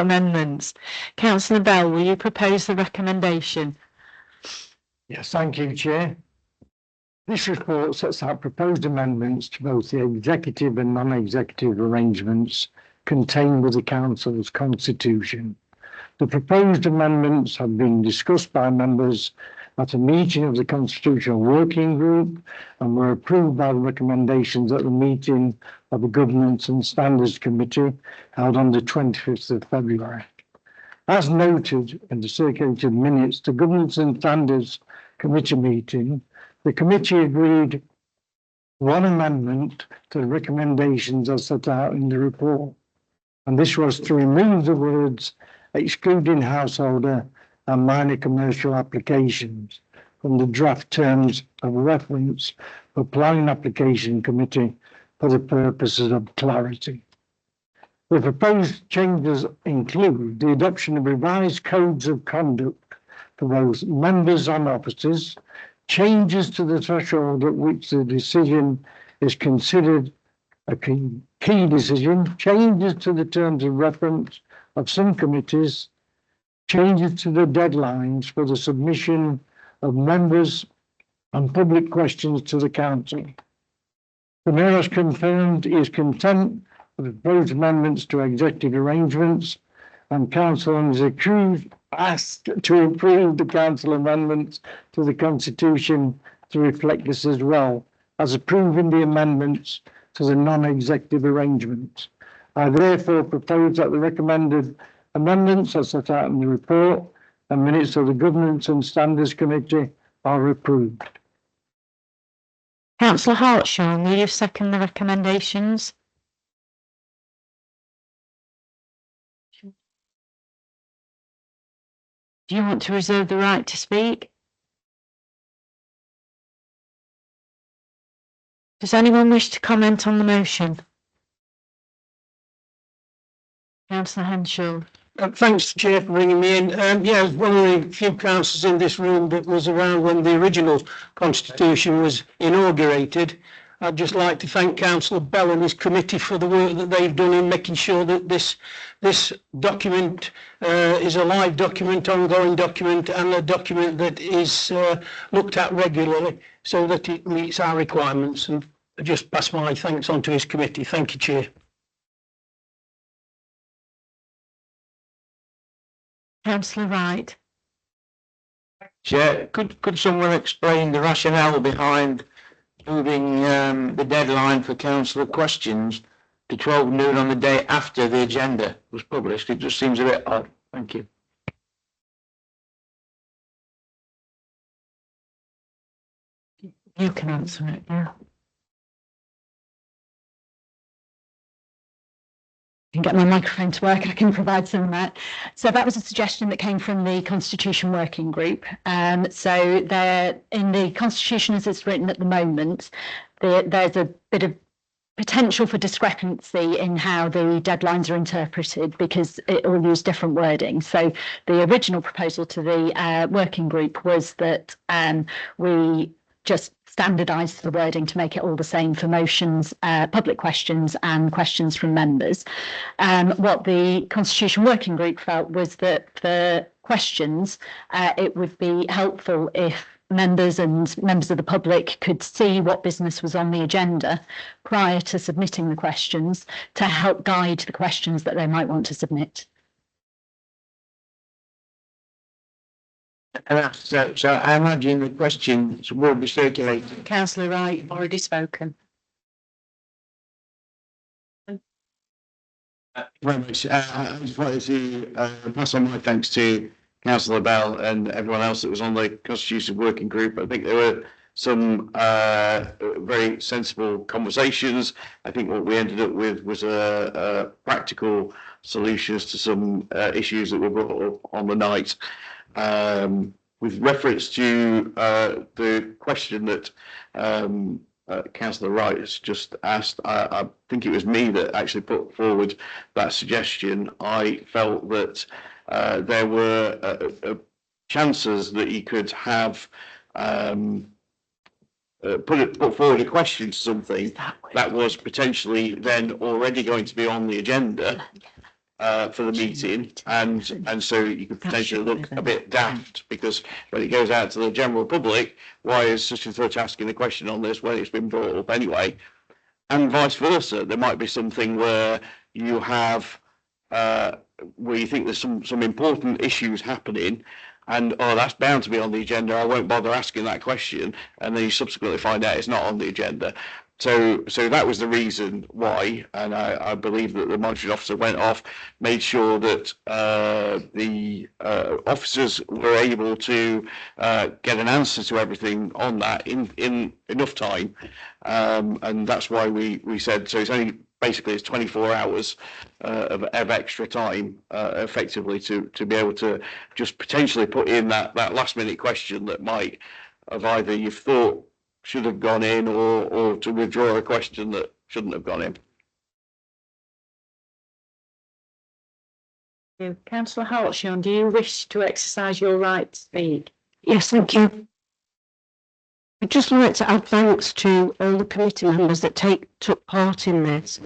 amendments. Councillor Bell, will you propose the recommendation? Yes, thank you, Chair. This report sets out proposed amendments to both the executive and non-executive arrangements contained with the Council's constitution. The proposed amendments have been discussed by members at a meeting of the Constitutional Working Group and were approved by the recommendations at the meeting of the Governance and Standards Committee held on the 25th of February. As noted in the circulated minutes, the Governance and Standards Committee meeting, the committee agreed one amendment to the recommendations as set out in the report, and this was to remove the words excluding householder and minor commercial applications from the draft terms of reference for Planning Application Committee for the purposes of clarity. The proposed changes include the adoption of revised codes of conduct for both members and officers, changes to the threshold at which the decision is considered a key decision, changes to the terms of reference of some committees, changes to the deadlines for the submission of members and public questions to the Council. The Mayor has confirmed he is content with the proposed amendments to executive arrangements, and Council is asked to approve the Council amendments to the Constitution to reflect this, as well as approving the amendments to the non-executive arrangements. I therefore propose that the recommended amendments as set out in the report and minutes of the Governance and Standards Committee are approved. Councillor Hartshaw, will you second the recommendations? Do you want to reserve the right to speak? Does anyone wish to comment on the motion? Councillor Henshaw. Thanks, Chair, for bringing me in. Yeah, I was one of the few councillors in this room that was around when the original constitution was inaugurated. I'd just like to thank Councillor Bell and his committee for the work that they've done in making sure that this document is a live document, ongoing document, and a document that is looked at regularly so that it meets our requirements. And I just pass my thanks on to his committee. Thank you, Chair. Councillor Wright. Chair, could someone explain the rationale behind moving the deadline for councillor questions to 12 noon on the day after the agenda was published? It just seems a bit odd. Thank you. You can answer it now. Can get my microphone to work, I can provide some of that. So that was a suggestion that came from the Constitution Working Group. So there, in the Constitution as it's written at the moment, there's a bit of potential for discrepancy in how the deadlines are interpreted because it will use different wording. So the original proposal to the working group was that we just standardise the wording to make it all the same for motions, public questions and questions from members. What the Constitution Working Group felt was that for questions, it would be helpful if members and members of the public could see what business was on the agenda prior to submitting the questions to help guide the questions that they might want to submit. So I imagine the questions will be circulated. Councillor Wright, already spoken. Very much. I just wanted to pass on my thanks to Councillor Bell and everyone else that was on the Constitution Working Group. I think there were some very sensible conversations. I think what we ended up with was practical solutions to some issues that were brought up on the night. With reference to the question that Councillor Wright has just asked, I think it was me that actually put forward that suggestion. I felt that there were chances that you could have put forward a question to something that was potentially then already going to be on the agenda for the meeting, and so you could potentially look a bit daft because when it goes out to the general public, why is such and such asking a question on this when it's been brought up anyway? And vice versa, there might be something where you have where you think there's some important issues happening, and that's bound to be on the agenda. I won't bother asking that question, and then you subsequently find out it's not on the agenda. So that was the reason why, and I believe that the monitoring officer went off, made sure that the officers were able to get an answer to everything on that in enough time, and that's why we said so. It's only basically it's 24 hours of extra time effectively to be able to just potentially put in that last minute question that might have either you've thought should have gone in or to withdraw a question that shouldn't have gone in. Councillor Hartshorn, do you wish to exercise your right to speak? Yes, thank you. I'd just like to add thanks to all the committee members that took part in this.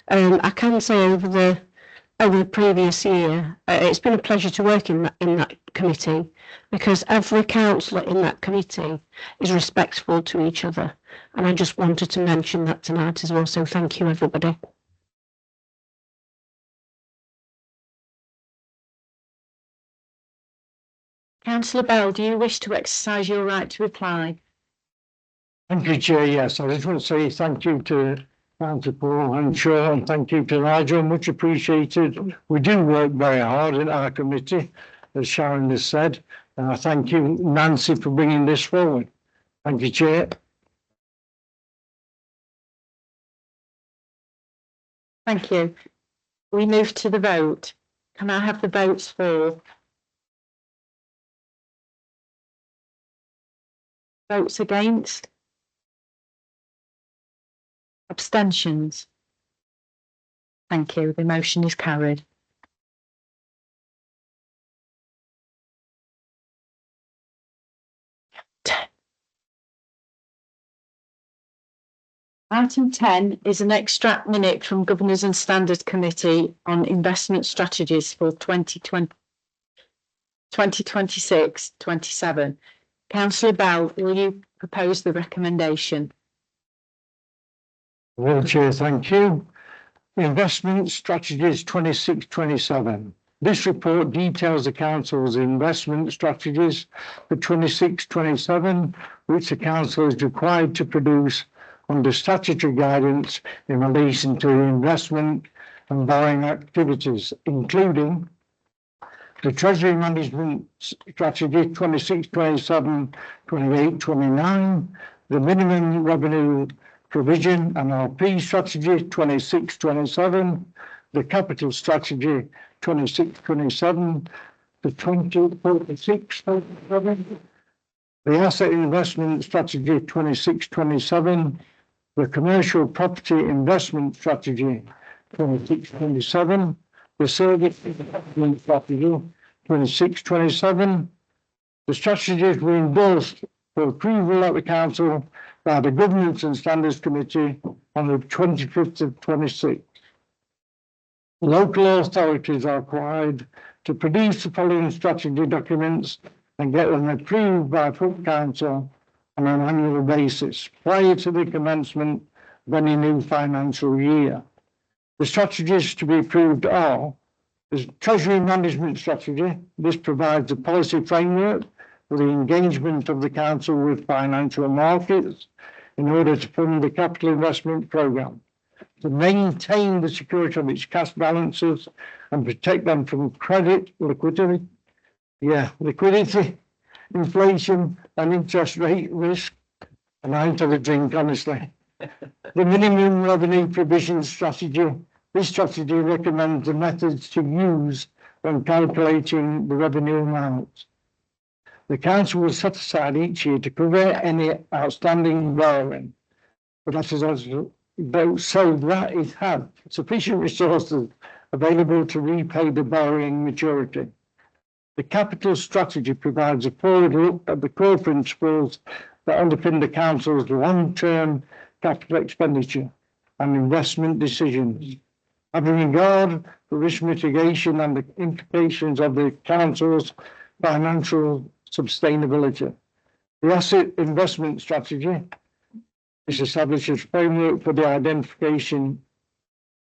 I can say over the previous year, it's been a pleasure to work in that committee because every councillor in that committee is respectful to each other. And I just wanted to mention that tonight as well. So thank you, everybody. Councillor Bell, do you wish to exercise your right to reply? Thank you, Chair. Yes, I just want to say thank you to Councillor Paul and Shaw, and thank you to Nigel. Much appreciated. We do work very hard in our committee, as Sharon has said. And I thank you, Nancy, for bringing this forward. Thank you, Chair. Thank you. We move to the vote. Can I have the votes for? Votes against? Abstentions? Thank you. The motion is carried. Item 10 is an extract minute from Governors and Standards Committee on Investment Strategies for 2026-27. Councillor Bell, will you propose the recommendation? Well, Chair, thank you. Investment Strategies 26-27. This report details the Council's investment strategies for 26-27, which the Council is required to produce under statutory guidance in relation to investment and borrowing activities, including the Treasury Management Strategy 26-27, 28-29, the Minimum Revenue Provision and NRP Strategy 26-27, the Capital Strategy 26-27, the 2046-27, the Asset Investment Strategy 26-27, the Commercial Property Investment Strategy 26-27, the Service Investment Strategy 26-27, the strategies were endorsed for approval at the Council by the Governance and Standards Committee on the 25th of 26. Local authorities are required to produce the following strategy documents and get them approved by full council on an annual basis prior to the commencement of any new financial year. The strategies to be approved are the Treasury Management Strategy. This provides a policy framework for the engagement of the council with financial markets in order to fund the capital investment programme, to maintain the security of its cash balances and protect them from credit, liquidity, inflation and interest rate risk. And I ain't had a drink, honestly. The Minimum Revenue Provision Strategy. This strategy recommends the methods to use when calculating the revenue amount. The council will set aside each year to cover any outstanding borrowing, but that is also so that it has sufficient resources available to repay the borrowing maturity. The capital strategy provides a forward look at the core principles that underpin the council's long-term capital expenditure and investment decisions, having regard for risk mitigation and the implications of the council's financial sustainability. The asset investment strategy is establishes framework for the identification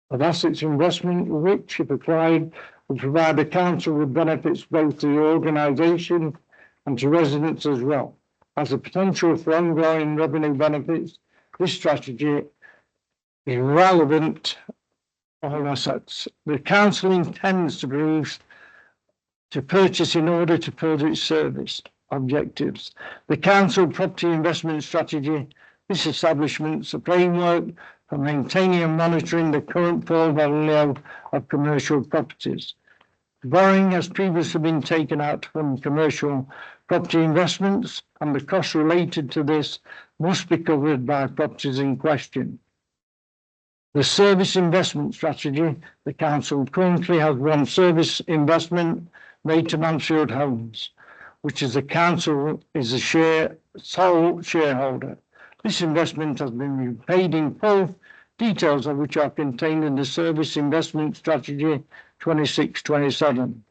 of assets investment, which, if applied, will provide the council with benefits both to the organisation and to residents as well. As a potential for ongoing revenue benefits, this strategy is relevant to all assets. The council intends to purchase in order to further its service objectives. The council property investment strategy. This establishment is a framework for maintaining and monitoring the current portfolio of commercial properties. Borrowing has previously been taken out from commercial property investments, and the costs related to this must be covered by properties in question. The service investment strategy. The council currently has one service investment made to Mansfield Homes, which is the council is a sole shareholder. This investment has been repaid in full, details of which are contained in the Service Investment Strategy 26-27.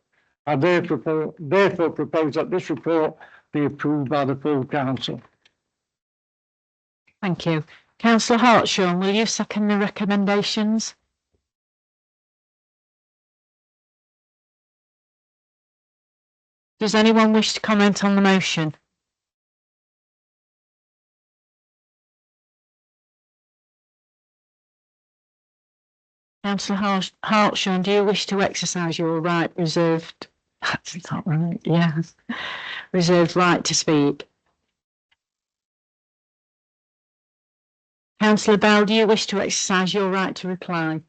I therefore propose that this report be approved by the full council. Thank you. Councillor Hartshorn, will you second the recommendations? Does anyone wish to comment on the motion? Councillor Hartshorn, do you wish to exercise your right reserved? That's not right. Yes, reserved right to speak. Councillor Bell, do you wish to exercise your right to reply?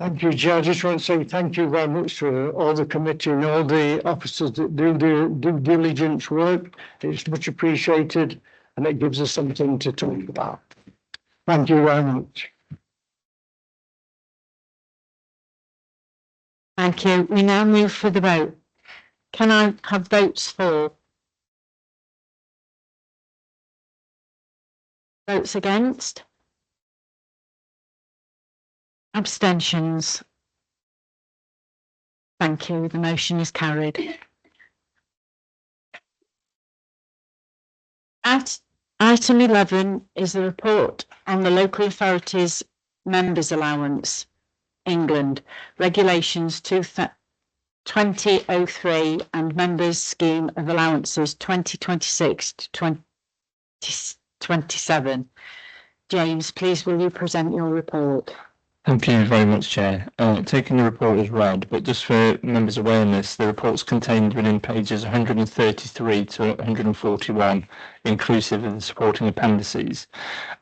Thank you, Chair. I just want to say thank you very much to all the committee and all the officers that do the due diligence work. It's much appreciated and it gives us something to talk about. Thank you very much. Thank you. We now move for the vote. Can I have votes for? Votes against? Abstentions? Thank you. The motion is carried. Item 11 is the report on the local authorities members allowance, England, regulations 2003 and members scheme of allowances 2026 to 2027. James, please will you present your report? Thank you very much, Chair. Taking the report as read, but just for members' awareness, the report's contained within pages 133 to 141, inclusive of the supporting appendices.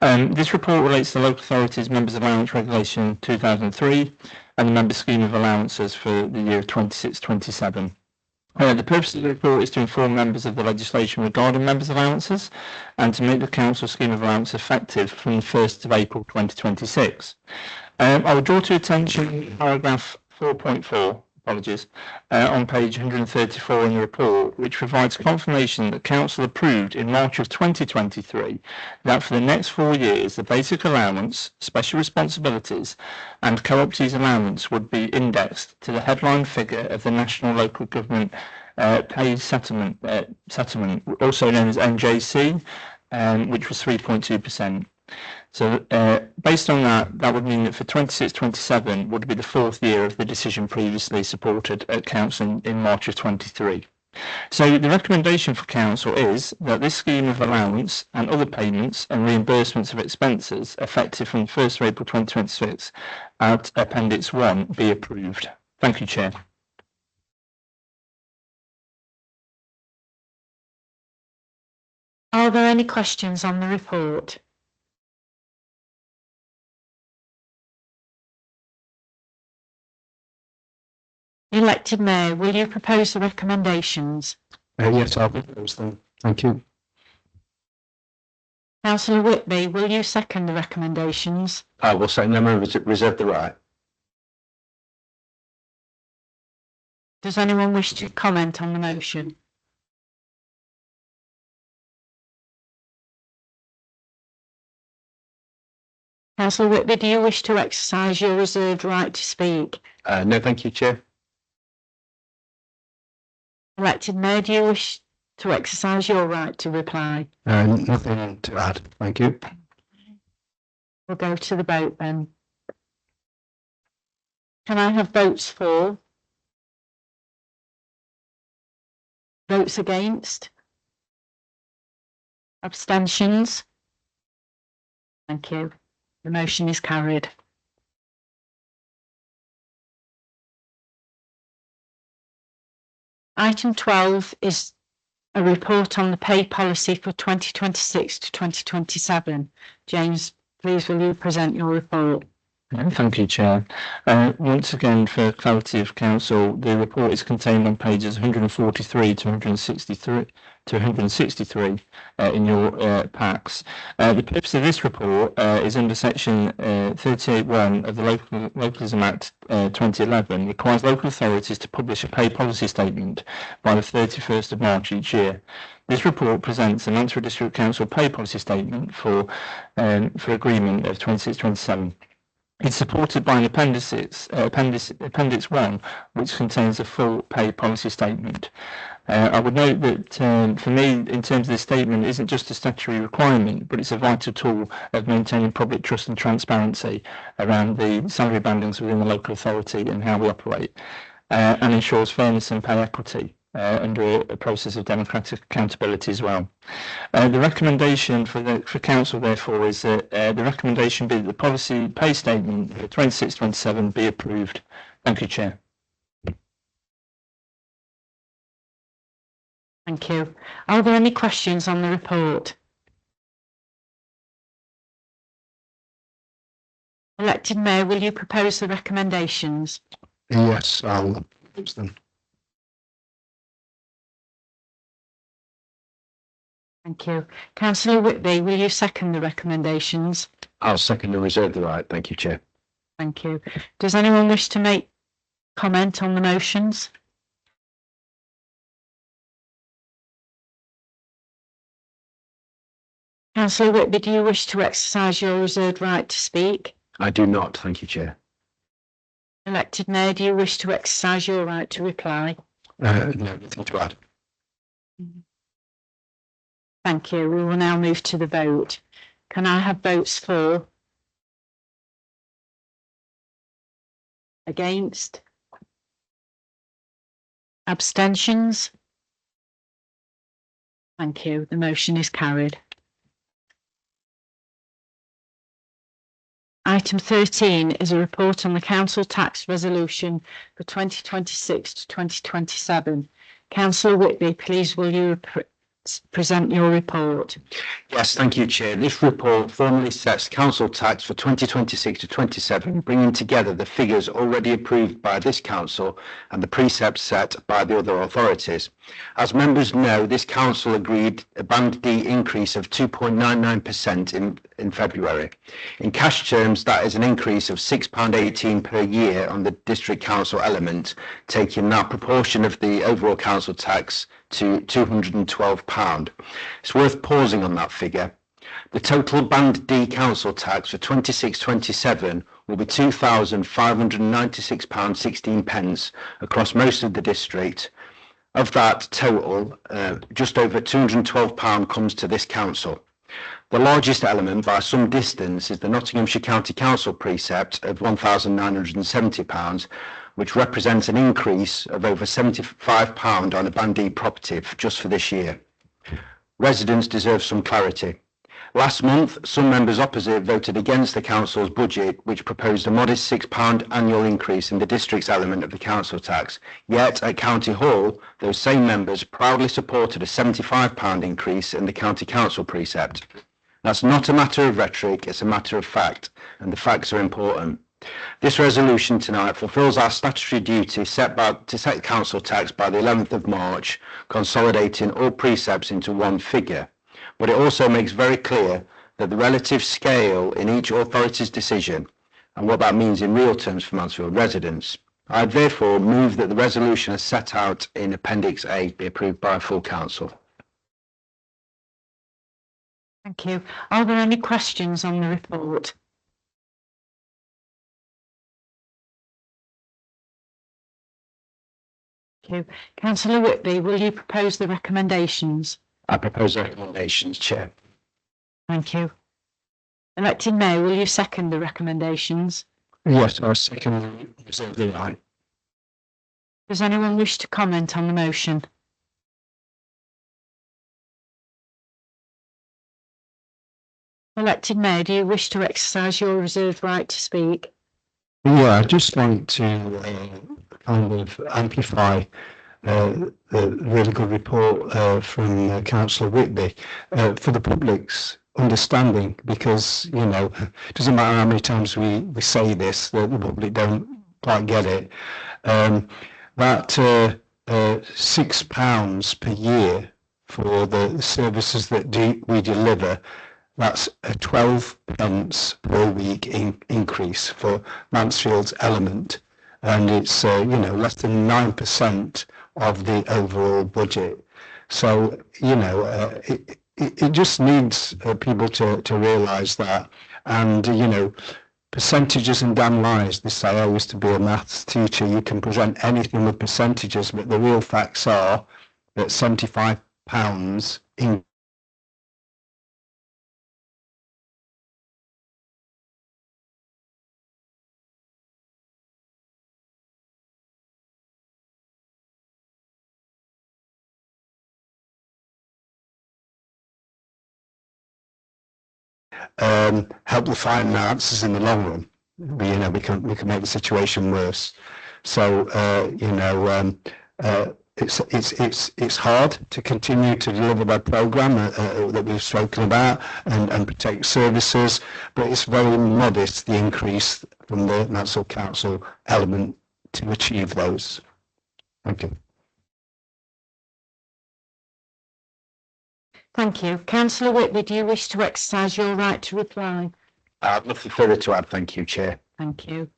This report relates to the Local Authorities Members Allowance Regulation 2003 and the Member Scheme of Allowances for the year 26-27. The purpose of the report is to inform members of the legislation regarding members' allowances and to make the Council Scheme of Allowance effective from the 1st of April 2026. I would draw to attention paragraph 4.4, on page 134 in the report, which provides confirmation that Council approved in March of 2023 that for the next 4 years the basic allowance, special responsibilities and co-optees allowance would be indexed to the headline figure of the National Local Government Pay Settlement, also known as NJC, which was 3.2%. So based on that, that would mean that for 26-27 would be the 4th year of the decision previously supported at Council in March of 23. So the recommendation for Council is that this scheme of allowance and other payments and reimbursements of expenses effective from 1st of April 2026 at Appendix 1 be approved. Thank you, Chair. Are there any questions on the report? Elected Mayor, will you propose the recommendations? Yes, I'll propose them. Thank you. Councillor Whitby, will you second the recommendations? I will second them and reserve the right. Does anyone wish to comment on the motion? Councillor Whitby, do you wish to exercise your reserved right to speak? No, thank you, Chair. Elected Mayor, do you wish to exercise your right to reply? Nothing to add. Thank you. We'll go to the vote then. Can I have votes for? Votes against? Abstentions? Thank you. The motion is carried. Item 12 is a report on the pay policy for 2026 to 2027. James, please will you present your report? Thank you, Chair. Once again, for clarity of Council, the report is contained on pages 143 to 163 in your packs. The purpose of this report is under section 38(1) of the Localism Act 2011 requires local authorities to publish a pay policy statement by the 31st of March each year. This report presents the Mansfield District Council pay policy statement for agreement of 26-27. It's supported by an Appendix 1, which contains a full pay policy statement. I would note that for me, in terms of this statement, it isn't just a statutory requirement, but it's a vital tool of maintaining public trust and transparency around the salary bandings within the local authority and how we operate, and ensures fairness and pay equity under a process of democratic accountability as well. The recommendation for Council, therefore, is that the recommendation be that the policy pay statement for 26-27 be approved. Thank you, Chair. Thank you. Are there any questions on the report? Elected Mayor, will you propose the recommendations? Yes, I'll propose them. Thank you. Councillor Whitby, will you second the recommendations? I'll second and reserve the right. Thank you, Chair. Thank you. Does anyone wish to make comment on the motions? Councillor Whitby, do you wish to exercise your reserved right to speak? I do not, thank you, Chair. Elected Mayor, do you wish to exercise your right to reply? No, nothing to add. Thank you. We will now move to the vote. Can I have votes for? Against? Abstentions? Thank you. The motion is carried. Item 13 is a report on the council tax resolution for 2026 to 2027. Councillor Whitby, please will you present your report? Yes, thank you, Chair. This report formally sets council tax for 2026 to 27, bringing together the figures already approved by this council and the precepts set by the other authorities. As members know, this council agreed a Band D increase of 2.99% in February. In cash terms, that is an increase of £6.18 per year on the district council element, taking that proportion of the overall council tax to £212. It's worth pausing on that figure. The total Band D council tax for 26-27 will be £2,596.16 across most of the district. Of that total, just over £212 comes to this council. The largest element by some distance is the Nottinghamshire County Council precept of £1,970, which represents an increase of over £75 on a Band D property just for this year. Residents deserve some clarity. Last month, some members opposite voted against the council's budget, which proposed a modest £6 annual increase in the district's element of the council tax. Yet, at County Hall, those same members proudly supported a £75 increase in the county council precept. That's not a matter of rhetoric, it's a matter of fact, and the facts are important. This resolution tonight fulfils our statutory duty to set council tax by the 11th of March, consolidating all precepts into one figure. But it also makes very clear that the relative scale in each authority's decision and what that means in real terms for Mansfield residents. I therefore move that the resolution as set out in Appendix A be approved by full council. Thank you. Are there any questions on the report? Thank you. Councillor Whitby, will you propose the recommendations? I propose the recommendations, Chair. Thank you. Elected Mayor, will you second the recommendations? Yes, I second the right. Does anyone wish to comment on the motion? Elected Mayor, do you wish to exercise your reserved right to speak? Yeah, I just want to kind of amplify the really good report from Councillor Whitby for the public's understanding, because, you know, it doesn't matter how many times we say this, the public don't quite get it. That £6 per year for the services that we deliver, that's a 12 pence per week increase for Mansfield's element, and it's you know, less than 9% of the overall budget. So, you know, it just needs people to realise that, and you know, percentages and damn lies. This, I used to be a maths teacher. You can present anything with percentages, but the real facts are that £75 in help the finances in the long run. You know, we can make the situation worse. So you know, it's hard to continue to deliver that programme that we've spoken about and protect services, but it's very modest, the increase from the Mansfield Council element to achieve those. Thank you. Thank you. Councillor Whitby, do you wish to exercise your right to reply? Nothing further to add, thank you, Chair. Thank you.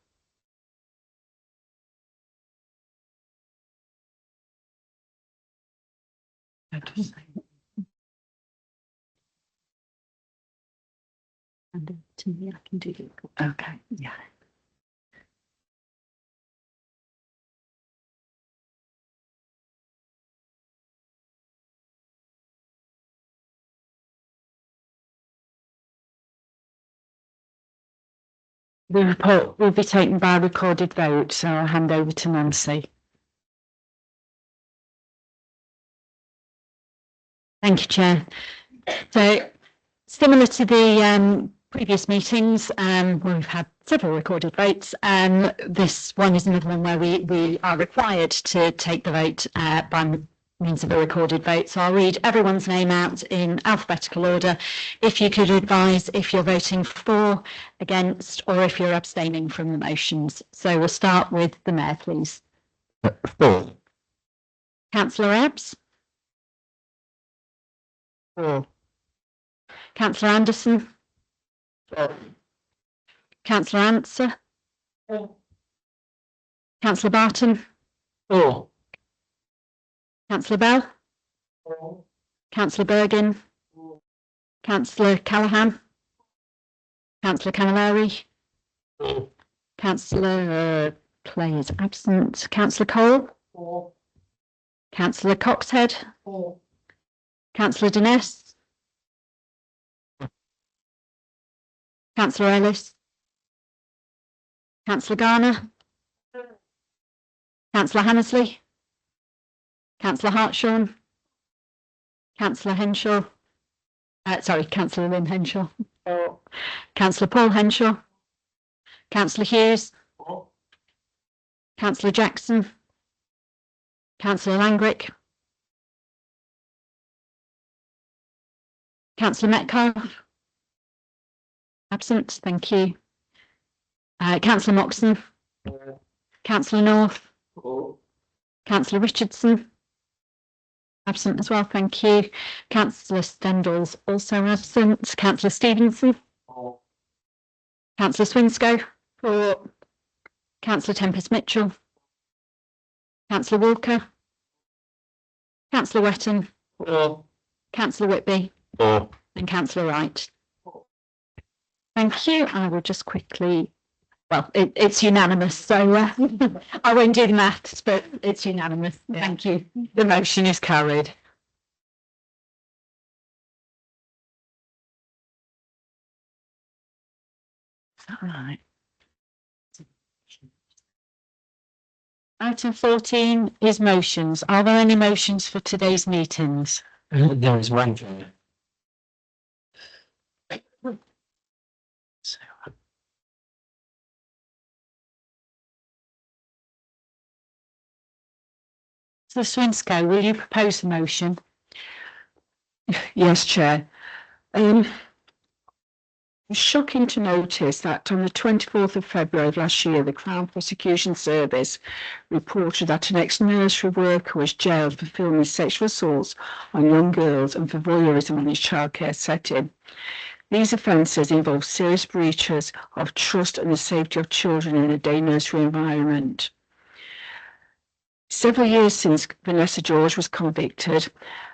And to me, I can do it. Okay, yeah. The report will be taken by recorded vote, so I'll hand over to Nancy. Thank you, Chair. So, similar to the previous meetings, where we've had several recorded votes, this one is another one where we are required to take the vote by means of a recorded vote. So I'll read everyone's name out in alphabetical order. If you could advise if you're voting for, against, or if you're abstaining from the motions. So we'll start with the Mayor, please. For. Councillor Ebbs? For. Councillor Anderson? For. Councillor Answer? For. Councillor Barton? For. Councillor Bell? For. Councillor Bergin? Councillor Callaghan? Councillor Camilleri? For. Councillor Clay is absent. Councillor Cole? For. Councillor Coxhead? For. Councillor Denness? Councillor Ellis? Councillor Garner? Councillor Hammersley? Councillor Hartshorn? Councillor Henshaw? Councillor Lynn Henshaw. Councillor Paul Henshaw? Councillor Hughes? Councillor Jackson? Councillor Langrick? Councillor Metcalfe? Absent, thank you. Councillor Moxon? Councillor North? Councillor Richardson? Absent as well, thank you. Councillor Stendhal's also absent. Councillor Stevenson? Councillor Swinscoe? For. Councillor Tempest Mitchell? Councillor Walker? Councillor Wetton? For. Councillor Whitby? For. And Councillor Wright. Thank you. I will just quickly, well, it's unanimous, so I won't do the maths, but it's unanimous. Thank you. The motion is carried. Is that right? Item 14 is motions. Are there any motions for today's meetings? There is one, Chair. So Swinscoe, will you propose the motion? Yes, Chair. It's shocking to notice that on the 24th of February of last year, the Crown Prosecution Service reported that an ex-nursery worker was jailed for filming sexual assaults on young girls and for voyeurism in his childcare setting. These offences involve serious breaches of trust and the safety of children in a day nursery environment. Several years since Vanessa George was convicted,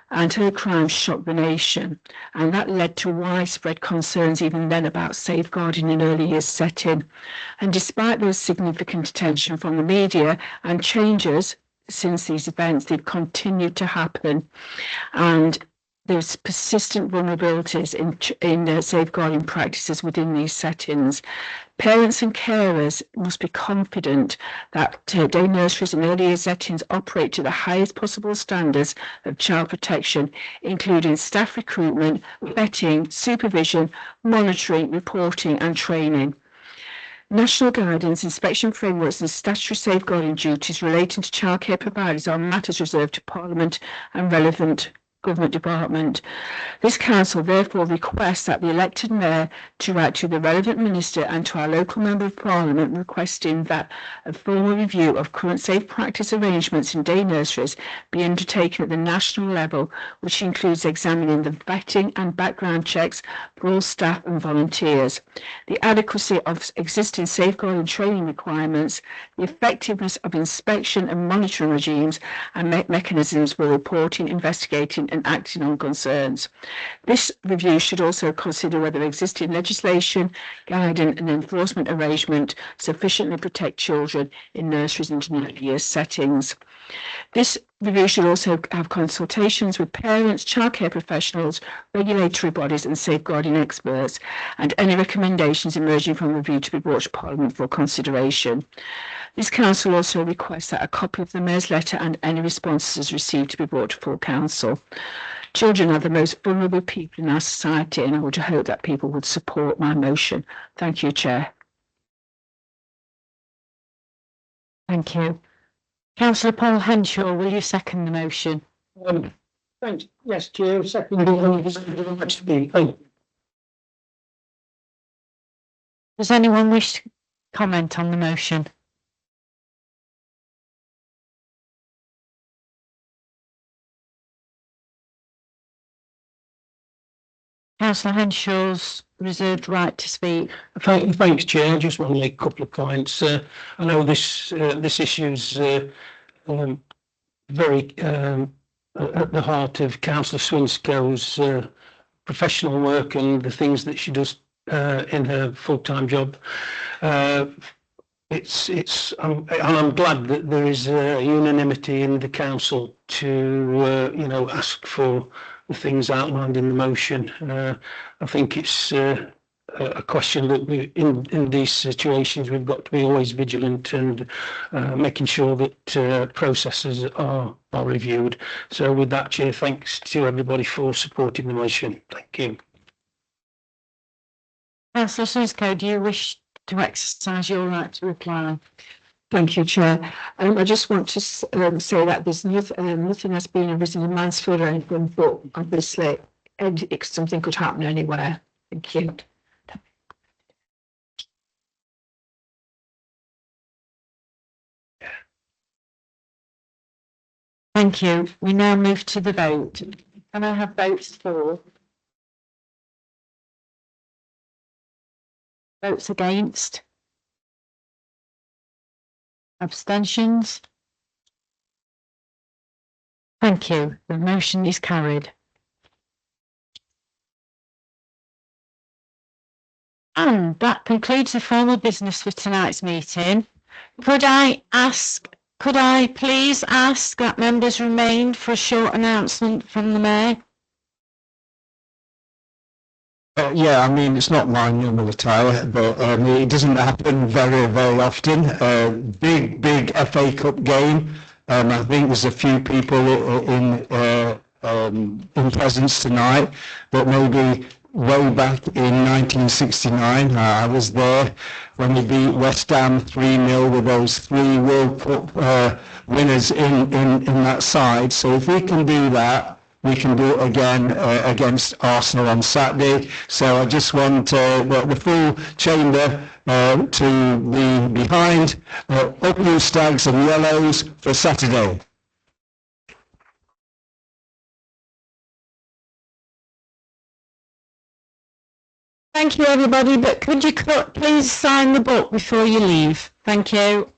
and her crime shocked the nation, and that led to widespread concerns even then about safeguarding in early years setting. And despite those significant attention from the media and changes since these events, they've continued to happen, and there's persistent vulnerabilities in safeguarding practices within these settings. Parents and carers must be confident that day nurseries and early years settings operate to the highest possible standards of child protection, including staff recruitment, vetting, supervision, monitoring, reporting and training. National guidance, inspection frameworks and statutory safeguarding duties relating to childcare providers are matters reserved to Parliament and relevant government department. This council therefore requests that the elected mayor to write to the relevant minister and to our local member of parliament requesting that a formal review of current safe practice arrangements in day nurseries be undertaken at the national level, which includes examining the vetting and background checks for all staff and volunteers, the adequacy of existing safeguarding training requirements, the effectiveness of inspection and monitoring regimes and mechanisms for reporting, investigating and acting on concerns. This review should also consider whether existing legislation, guidance and enforcement arrangement sufficiently protect children in nurseries and intermediate year settings. This review should also have consultations with parents, childcare professionals, regulatory bodies and safeguarding experts, and any recommendations emerging from the review to be brought to Parliament for consideration. This council also requests that a copy of the Mayor's letter and any responses received to be brought to full council. Children are the most vulnerable people in our society, and I would hope that people would support my motion. Thank you, Chair. Thank you. Councillor Paul Henshaw, will you second the motion? Thanks. Yes, Chair. Second, very much to be. Thank you. Does anyone wish to comment on the motion? Councillor Henshaw's reserved right to speak. Thanks, Chair. I just want to make a couple of points. I know this issue's very at the heart of Councillor Swinscoe's professional work and the things that she does in her full-time job. I'm glad that there is unanimity in the council to ask for the things outlined in the motion. I think it's a question that we in these situations we've got to be always vigilant and making sure that processes are reviewed. So with that, Chair, thanks to everybody for supporting the motion. Thank you. Councillor Swinscoe, do you wish to exercise your right to reply? Thank you, Chair. I just want to say that there's nothing has been arisen in Mansfield or anything, but obviously something could happen anywhere. Thank you. Thank you. We now move to the vote. Can I have votes for? Votes against? Abstentions? Thank you. The motion is carried. And that concludes the formal business for tonight's meeting. Could I please ask that members remain for a short announcement from the Mayor? Yeah, I mean, it's not my normal attire, but it doesn't happen very, very often. Big FA Cup game. I think there's a few people in presence tonight, but maybe way back in 1969, I was there when we beat West Ham 3-0 with those 3 World Cup winners in that side. So if we can do that, we can do it again against Arsenal on Saturday. So I just want the full chamber to be behind Up You Stags and Yellows for Saturday. Thank you, everybody, but could you please sign the book before you leave? Thank you.